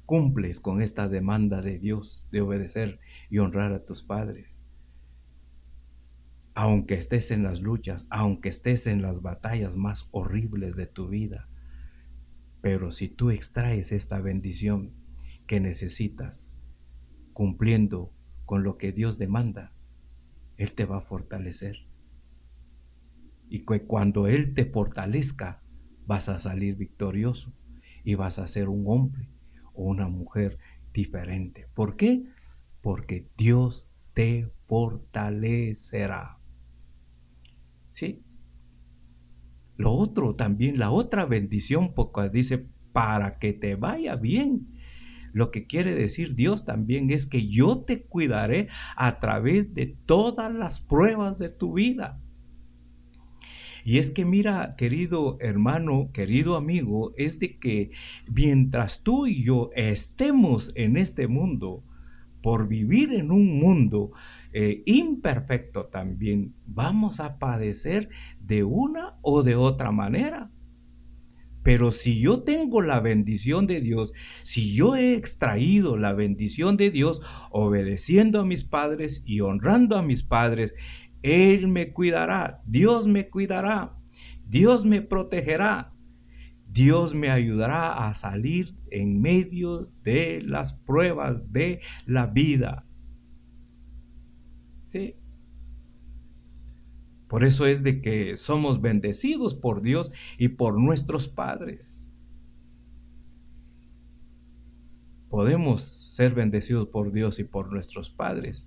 cumples con esta demanda de Dios de obedecer y honrar a tus padres, aunque estés en las luchas, aunque estés en las batallas más horribles de tu vida, pero si tú extraes esta bendición que necesitas, cumpliendo con lo que Dios demanda, Él te va a fortalecer. Y cuando Él te fortalezca, vas a salir victorioso y vas a ser un hombre o una mujer diferente. ¿Por qué? Porque Dios te fortalecerá. ¿Sí? Lo otro también, la otra bendición, porque dice, para que te vaya bien. Lo que quiere decir Dios también es que yo te cuidaré a través de todas las pruebas de tu vida. Y es que mira, querido hermano, querido amigo, es de que mientras tú y yo estemos en este mundo, por vivir en un mundo imperfecto también, vamos a padecer de una o de otra manera. Pero si yo tengo la bendición de Dios, si yo he extraído la bendición de Dios, obedeciendo a mis padres y honrando a mis padres, Él me cuidará, Dios me cuidará, Dios me protegerá, Dios me ayudará a salir en medio de las pruebas de la vida. ¿Sí? Por eso es de que somos bendecidos por Dios y por nuestros padres. Podemos ser bendecidos por Dios y por nuestros padres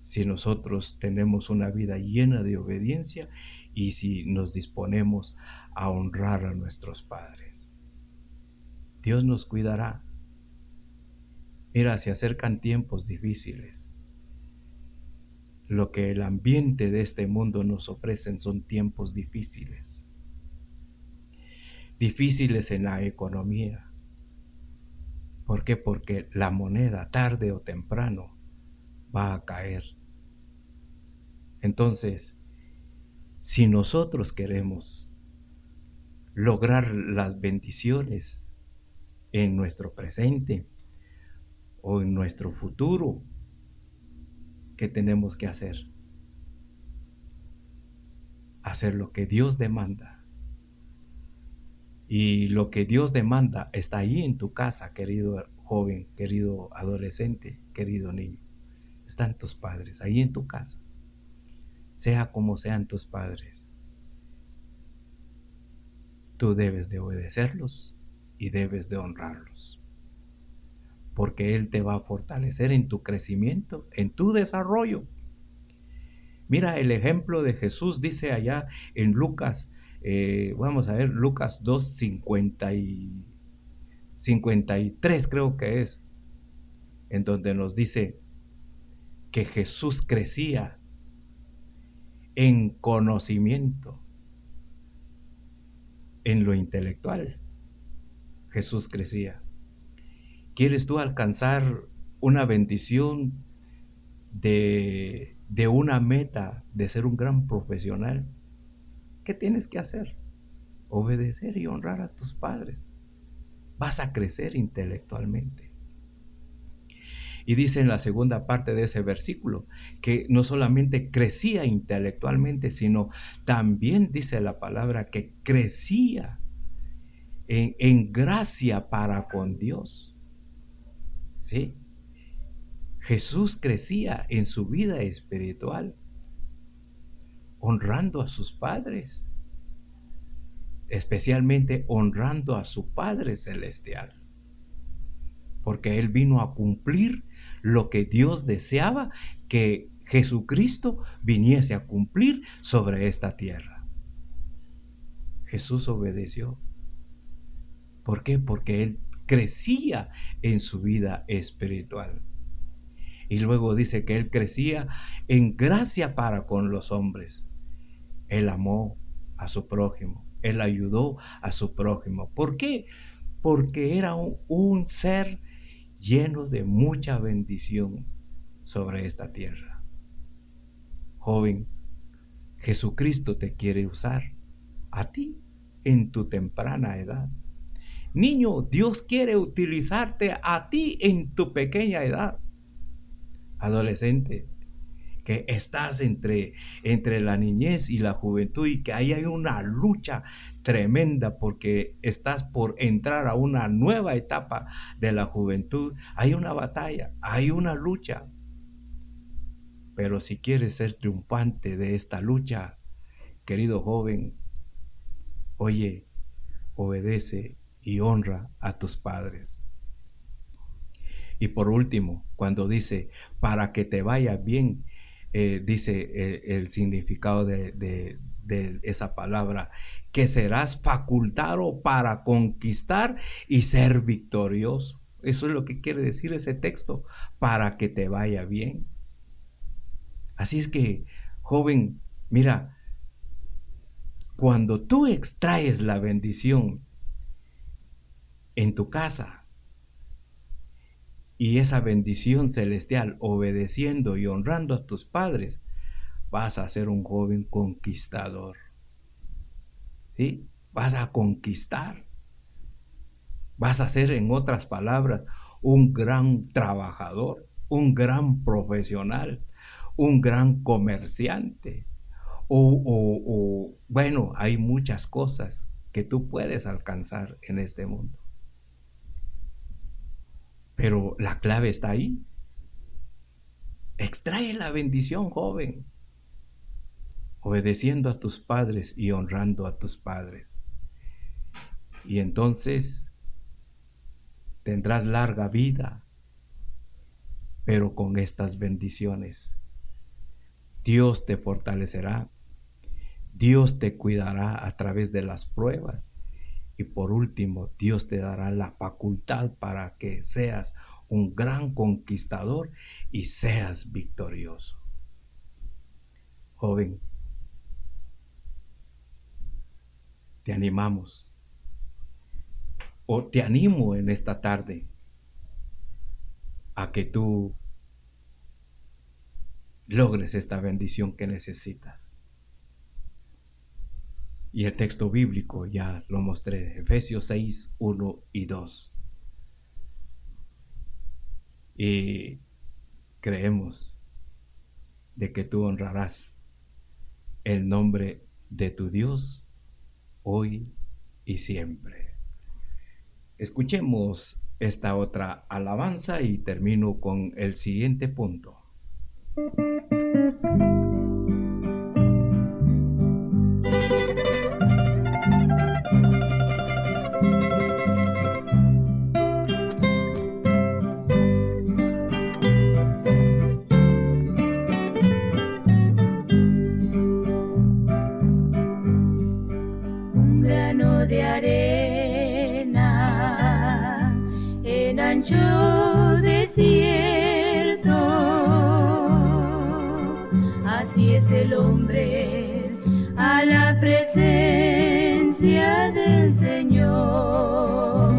si nosotros tenemos una vida llena de obediencia y si nos disponemos a honrar a nuestros padres. Dios nos cuidará. Mira, se acercan tiempos difíciles. Lo que el ambiente de este mundo nos ofrece son tiempos difíciles. Difíciles en la economía. ¿Por qué? Porque la moneda tarde o temprano va a caer. Entonces, si nosotros queremos lograr las bendiciones en nuestro presente o en nuestro futuro, ¿qué tenemos que hacer? Hacer lo que Dios demanda. Y lo que Dios demanda está ahí en tu casa, querido joven, querido adolescente, querido niño. Están tus padres, ahí en tu casa. Sea como sean tus padres, tú debes de obedecerlos y debes de honrarlos. Porque Él te va a fortalecer en tu crecimiento, en tu desarrollo. Mira el ejemplo de Jesús, dice allá en Lucas, vamos a ver, Lucas 2, 53 creo que es, en donde nos dice que Jesús crecía en conocimiento, en lo intelectual. Jesús crecía. ¿Quieres tú alcanzar una bendición de una meta de ser un gran profesional? ¿Qué tienes que hacer? Obedecer y honrar a tus padres. Vas a crecer intelectualmente. Y dice en la segunda parte de ese versículo que no solamente crecía intelectualmente, sino también dice la palabra que crecía en gracia para con Dios. ¿Sí? Jesús crecía en su vida espiritual, honrando a sus padres. especialmente honrando a su Padre Celestial, porque Él vino a cumplir lo que Dios deseaba que Jesucristo viniese a cumplir sobre esta tierra. Jesús obedeció. ¿Por qué? Porque Él crecía en su vida espiritual. Y luego dice que Él crecía en gracia para con los hombres. Él amó a su prójimo. Él ayudó a su prójimo. ¿Por qué? Porque era un ser lleno de mucha bendición sobre esta tierra. Joven, Jesucristo te quiere usar a ti en tu temprana edad. Niño, Dios quiere utilizarte a ti en tu pequeña edad. Adolescente, que estás entre la niñez y la juventud y que ahí hay una lucha tremenda porque estás por entrar a una nueva etapa de la juventud. Hay una batalla, hay una lucha. Pero si quieres ser triunfante de esta lucha, querido joven, oye, obedece y honra a tus padres. Y por último, cuando dice, para que te vaya bien, dice el significado de esa palabra, que serás facultado para conquistar y ser victorioso. Eso es lo que quiere decir ese texto, para que te vaya bien. Así es que, joven, mira, cuando tú extraes la bendición en tu casa, y esa bendición celestial obedeciendo y honrando a tus padres, vas a ser un joven conquistador. ¿Sí? Vas a conquistar. Vas a ser, en otras palabras, un gran trabajador, un gran profesional, un gran comerciante. Bueno, hay muchas cosas que tú puedes alcanzar en este mundo. Pero la clave está ahí. Extrae la bendición, joven, obedeciendo a tus padres y honrando a tus padres. Y entonces tendrás larga vida, pero con estas bendiciones. Dios te fortalecerá, Dios te cuidará a través de las pruebas. Y por último, Dios te dará la facultad para que seas un gran conquistador y seas victorioso. Joven, te animamos, o te animo en esta tarde a que tú logres esta bendición que necesitas. Y el texto bíblico ya lo mostré, Efesios 6, 1 y 2. Y creemos de que tú honrarás el nombre de tu Dios hoy y siempre. Escuchemos esta otra alabanza y termino con el siguiente punto. Desierto, así es el hombre a la presencia del Señor.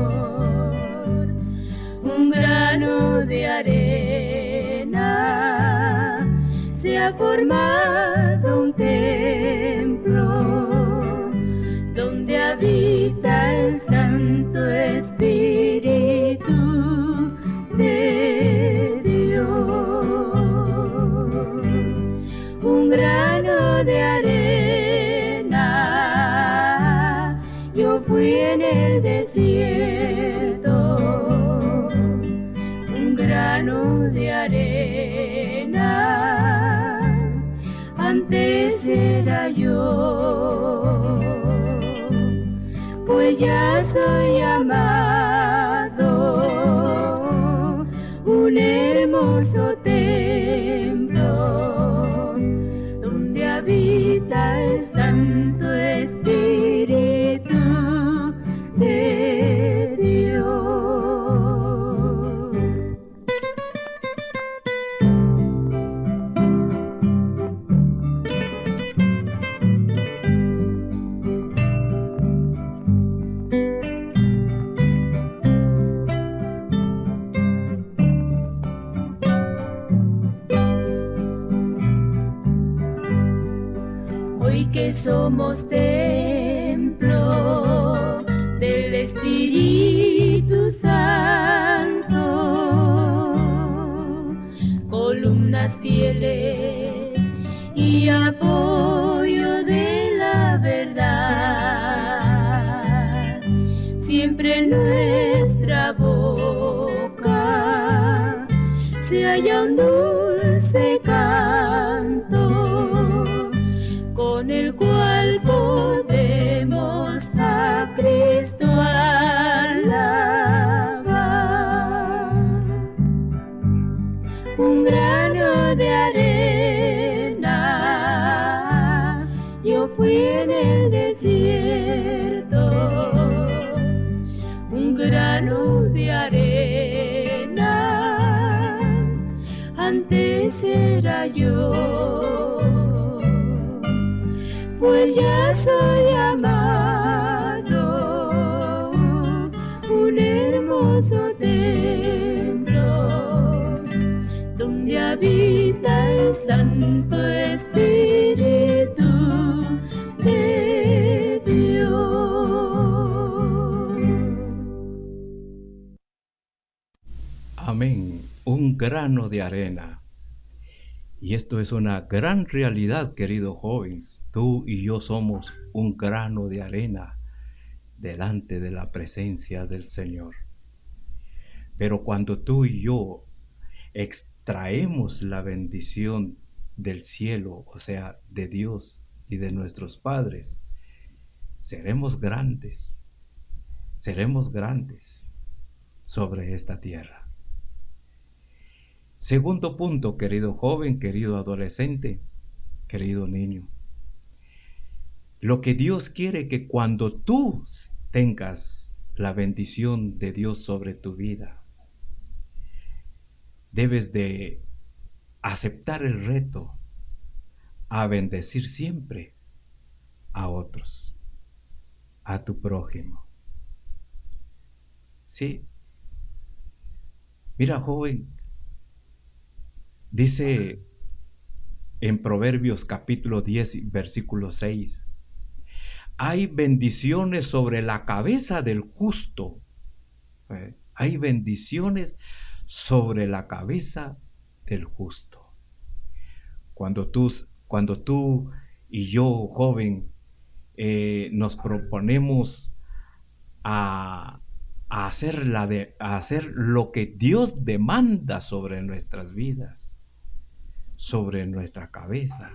Un grano de arena se ha formado un templo donde habita el Santo Espíritu de Dios. Un grano de arena, yo fui en el desierto. Un grano de arena, antes era yo. pues ya soy amado, un hermoso templo donde habita el Santo Espíritu de Dios. Hoy que somos templo del Espíritu Santo, columnas fieles y apoyo de la verdad, siempre en nuestra boca se halla un dulce canto, con el cual podemos a Cristo alabar. Un grano de arena, yo fui en el desierto, un grano de arena, antes era yo, pues ya soy amado, un hermoso templo donde habita el Santo Espíritu de Dios. Amén. Un grano de arena. Y esto es una gran realidad, queridos jóvenes. Tú y yo somos un grano de arena delante de la presencia del Señor. Pero cuando tú y yo extraemos la bendición del cielo, o sea, de Dios y de nuestros padres, seremos grandes sobre esta tierra. Segundo punto, querido joven, querido adolescente, querido niño. Lo que Dios quiere que cuando tú tengas la bendición de Dios sobre tu vida, debes de aceptar el reto a bendecir siempre a otros, a tu prójimo. Sí. Mira, joven, dice en Proverbios capítulo 10, versículo 6, hay bendiciones sobre la cabeza del justo. Hay bendiciones sobre la cabeza del justo. Cuando tú y yo, joven, nos proponemos a hacer lo que Dios demanda sobre nuestras vidas, sobre nuestra cabeza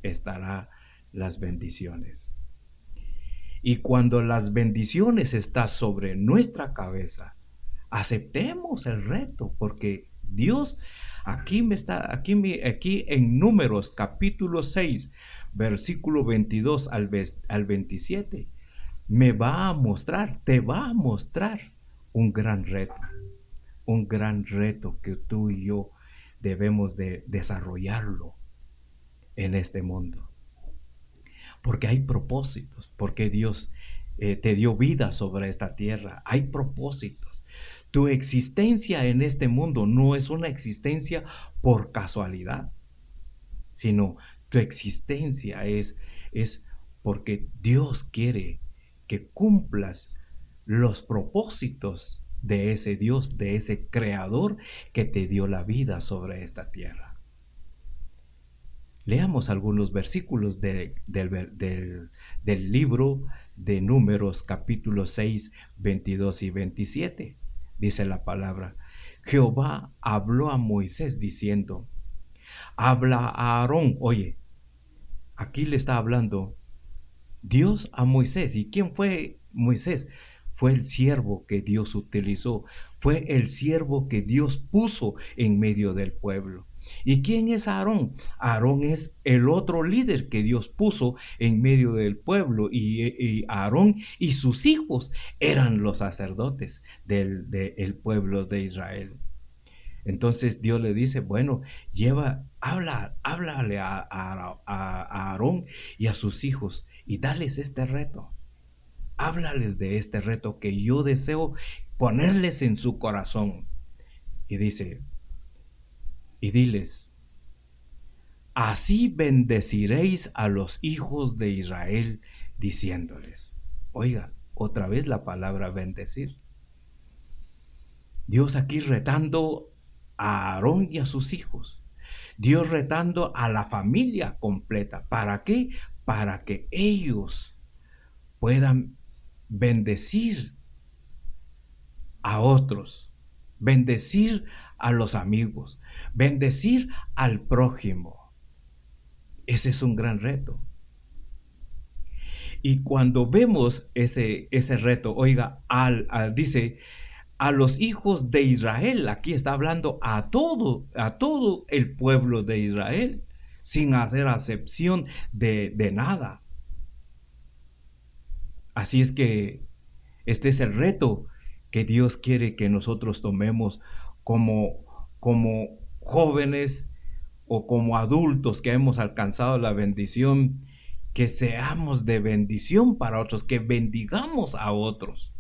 estarán las bendiciones. Y cuando las bendiciones están sobre nuestra cabeza, aceptemos el reto, porque Dios aquí en Números capítulo 6, versículo 22 al 27, te va a mostrar un gran reto que tú y yo debemos de desarrollarlo en este mundo. Porque hay propósitos, porque Dios te dio vida sobre esta tierra. Hay propósitos. Tu existencia en este mundo no es una existencia por casualidad, sino tu existencia es porque Dios quiere que cumplas los propósitos de ese Dios, de ese Creador que te dio la vida sobre esta tierra. Leamos algunos versículos del libro de Números capítulo 6, 22 y 27. Dice la palabra: Jehová habló a Moisés diciendo, habla a Aarón. Oye, aquí le está hablando Dios a Moisés. ¿Y quién fue Moisés, fue el siervo que Dios utilizó, fue el siervo que Dios puso en medio del pueblo. ¿Y quién es Aarón? Aarón es el otro líder que Dios puso en medio del pueblo, y Aarón y sus hijos eran los sacerdotes del pueblo de Israel. Entonces Dios le dice, bueno, háblale a Aarón y a sus hijos y dales este reto. Háblales de este reto que yo deseo ponerles en su corazón. Y dice, y diles, así bendeciréis a los hijos de Israel, diciéndoles. Oiga, otra vez la palabra bendecir. Dios aquí retando a Aarón y a sus hijos. Dios retando a la familia completa. ¿Para qué? Para que ellos puedan bendecir a otros, bendecir a los amigos, bendecir al prójimo. Ese es un gran reto. Y cuando vemos ese reto, oiga, dice, a los hijos de Israel, aquí está hablando a todo el pueblo de Israel, sin hacer acepción de nada. Así es que este es el reto que Dios quiere que nosotros tomemos como jóvenes o como adultos que hemos alcanzado la bendición, que seamos de bendición para otros, que bendigamos a otros.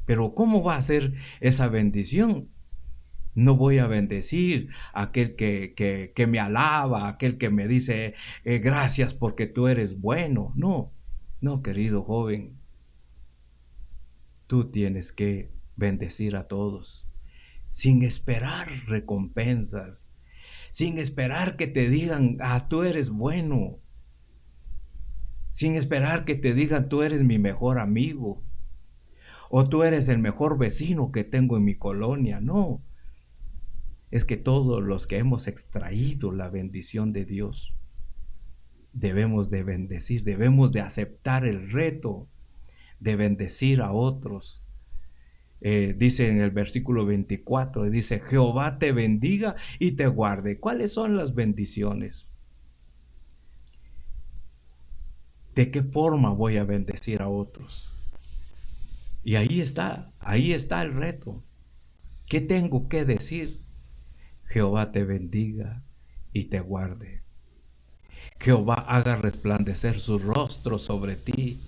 Pero ¿cómo va a ser esa bendición? No voy a bendecir a aquel que me alaba, aquel que me dice gracias porque tú eres bueno. No, querido joven. Tú tienes que bendecir a todos, sin esperar recompensas, sin esperar que te digan, tú eres bueno, sin esperar que te digan, tú eres mi mejor amigo, o tú eres el mejor vecino que tengo en mi colonia. No, es que todos los que hemos extraído la bendición de Dios, debemos de bendecir, debemos de aceptar el reto de bendecir a otros. Dice en el versículo 24, dice, Jehová te bendiga y te guarde. ¿Cuáles son las bendiciones? ¿De qué forma voy a bendecir a otros? Y ahí está el reto. ¿Qué tengo que decir? Jehová te bendiga y te guarde. Jehová haga resplandecer su rostro sobre ti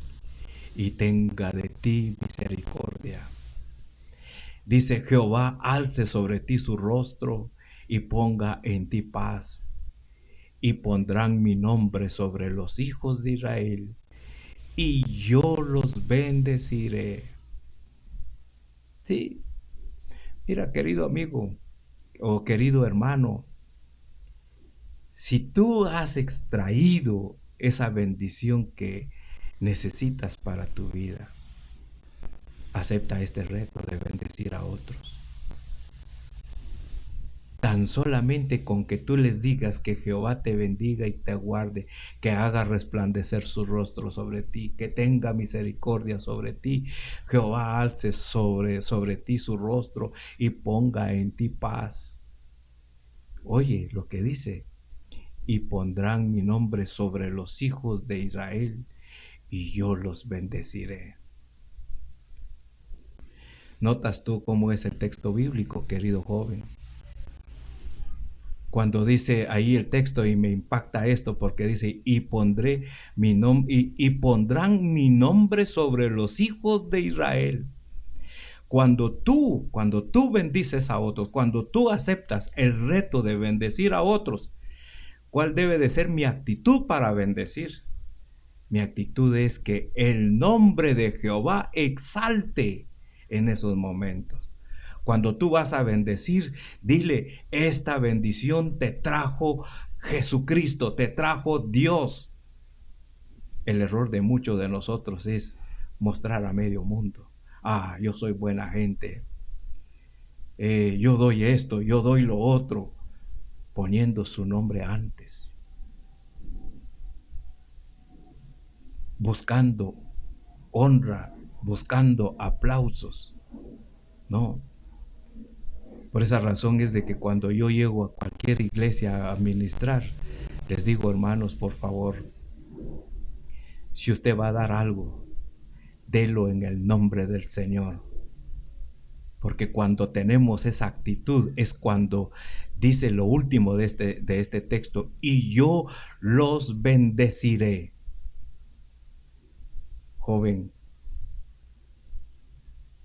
y tenga de ti misericordia. Dice, Jehová alce sobre ti su rostro y ponga en ti paz. Y pondrán mi nombre sobre los hijos de Israel, y yo los bendeciré. Sí, mira, querido amigo o querido hermano, si tú has extraído esa bendición que necesitas para tu vida, acepta este reto de bendecir a otros. Tan solamente con que tú les digas que Jehová te bendiga y te guarde, que haga resplandecer su rostro sobre ti, que tenga misericordia sobre ti, Jehová alce sobre ti su rostro y ponga en ti paz. Oye lo que dice, y pondrán mi nombre sobre los hijos de Israel, y yo los bendeciré. ¿Notas tú cómo es el texto bíblico, querido joven? Cuando dice ahí el texto, y me impacta esto porque dice, y pondrán mi nombre sobre los hijos de Israel. Cuando tú bendices a otros, cuando tú aceptas el reto de bendecir a otros, ¿cuál debe de ser mi actitud para bendecir? Mi actitud es que el nombre de Jehová exalte en esos momentos. Cuando tú vas a bendecir, dile, esta bendición te trajo Jesucristo, te trajo Dios. El error de muchos de nosotros es mostrar a medio mundo. Yo soy buena gente. Yo doy esto, yo doy lo otro, poniendo su nombre antes. Buscando honra, buscando aplausos. No. Por esa razón es de que cuando yo llego a cualquier iglesia a ministrar, les digo, hermanos, por favor, si usted va a dar algo, délo en el nombre del Señor. Porque cuando tenemos esa actitud es cuando dice lo último de este texto, y yo los bendeciré. Joven,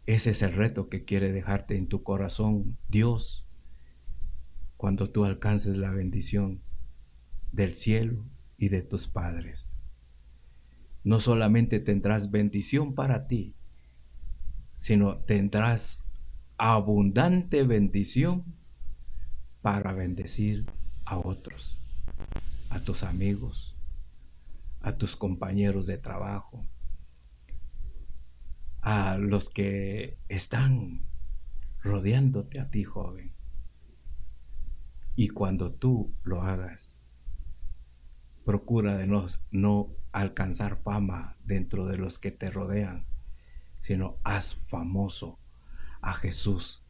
ese es el reto que quiere dejarte en tu corazón Dios cuando tú alcances la bendición del cielo y de tus padres. No solamente tendrás bendición para ti, sino tendrás abundante bendición para bendecir a otros, a tus amigos, a tus compañeros de trabajo, a los que están rodeándote a ti, joven. Y cuando tú lo hagas, procura de no alcanzar fama dentro de los que te rodean, sino haz famoso a Jesús,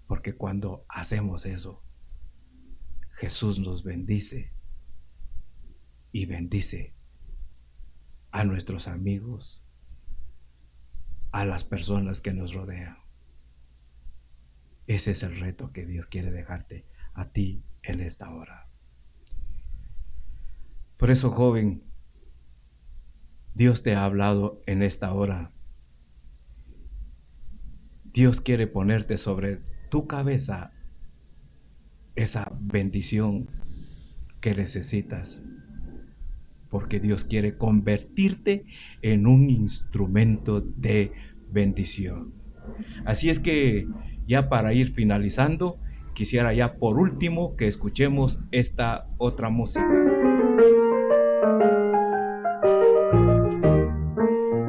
porque cuando hacemos eso, Jesús nos bendice y bendice a nuestros amigos, a las personas que nos rodean. Ese es el reto que Dios quiere dejarte a ti en esta hora. Por eso, joven, Dios te ha hablado en esta hora. Dios quiere ponerte sobre tu cabeza esa bendición que necesitas, porque Dios quiere convertirte en un instrumento de bendición. Así es que ya para ir finalizando, quisiera ya por último que escuchemos esta otra música.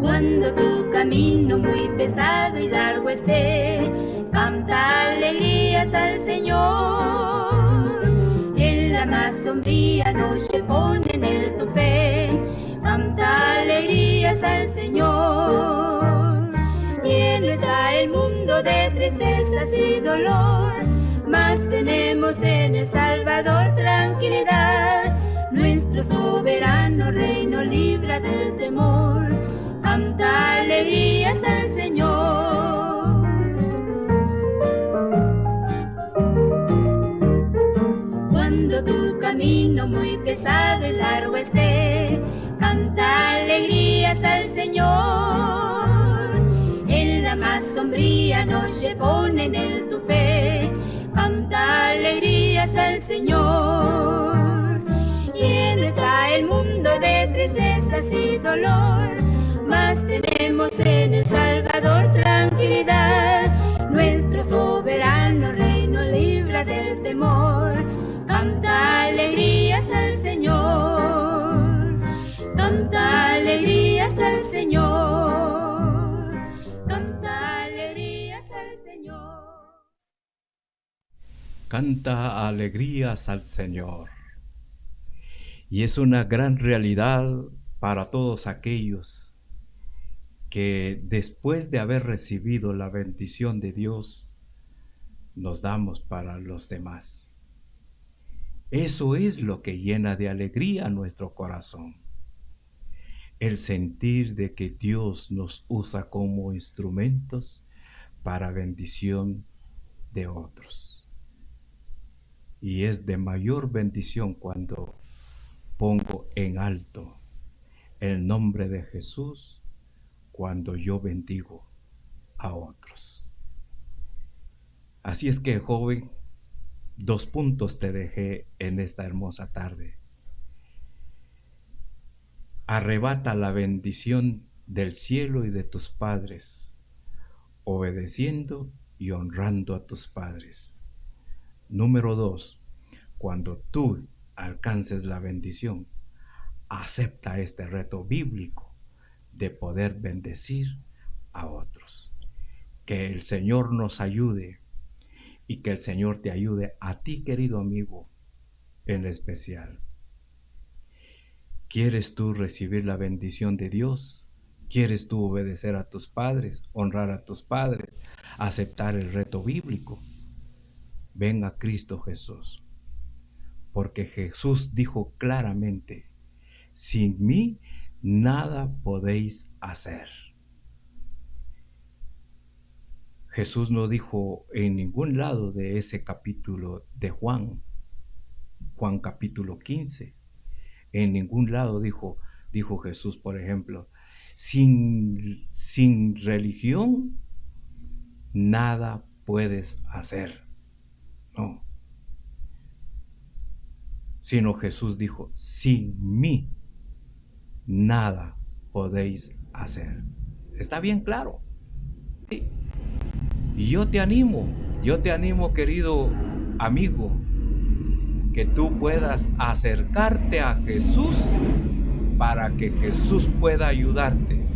Cuando tu camino muy pesado y largo esté, canta alegrías al Señor. En la más sombría noche pon en él tu fe, canta alegrías al Señor. Lleno está el mundo de tristezas y dolor, mas tenemos en el Salvador tranquilidad. Nuestro soberano reino libra del temor, canta alegrías al Señor. Cuando tu camino muy pesado y largo esté, canta alegrías al Señor. En la más sombría noche pon en él tu fe, canta alegrías al Señor. Lleno está el mundo de tristezas y dolor, mas tenemos en el Salvador tranquilidad. Nuestro soberano reino libra del temor, canta alegrías al Señor. Canta alegrías al Señor. Canta alegrías al Señor. Canta alegrías al Señor. Y es una gran realidad para todos aquellos que después de haber recibido la bendición de Dios, nos damos para los demás. Eso es lo que llena de alegría nuestro corazón. El sentir de que Dios nos usa como instrumentos para bendición de otros. Y es de mayor bendición cuando pongo en alto el nombre de Jesús cuando yo bendigo a otros. Así es que, joven, 2 puntos te dejé en esta hermosa tarde. Arrebata la bendición del cielo y de tus padres, obedeciendo y honrando a tus padres. Número 2, cuando tú alcances la bendición, acepta este reto bíblico de poder bendecir a otros. Que el Señor nos ayude y que el Señor te ayude a ti, querido amigo, en especial. ¿Quieres tú recibir la bendición de Dios? ¿Quieres tú obedecer a tus padres, honrar a tus padres, aceptar el reto bíblico? Ven a Cristo Jesús. Porque Jesús dijo claramente, sin mí nada podéis hacer. Jesús no dijo en ningún lado de ese capítulo de Juan capítulo 15, en ningún lado dijo Jesús, por ejemplo, sin religión nada puedes hacer. No. Sino Jesús dijo, sin mí nada podéis hacer. ¿Está bien claro? Sí. Y yo te animo, querido amigo, que tú puedas acercarte a Jesús para que Jesús pueda ayudarte,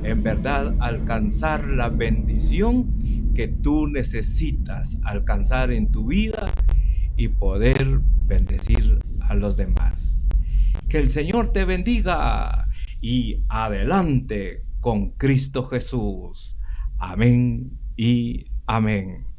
en verdad, alcanzar la bendición que tú necesitas alcanzar en tu vida y poder bendecir a los demás. Que el Señor te bendiga y adelante con Cristo Jesús. Amén y amén.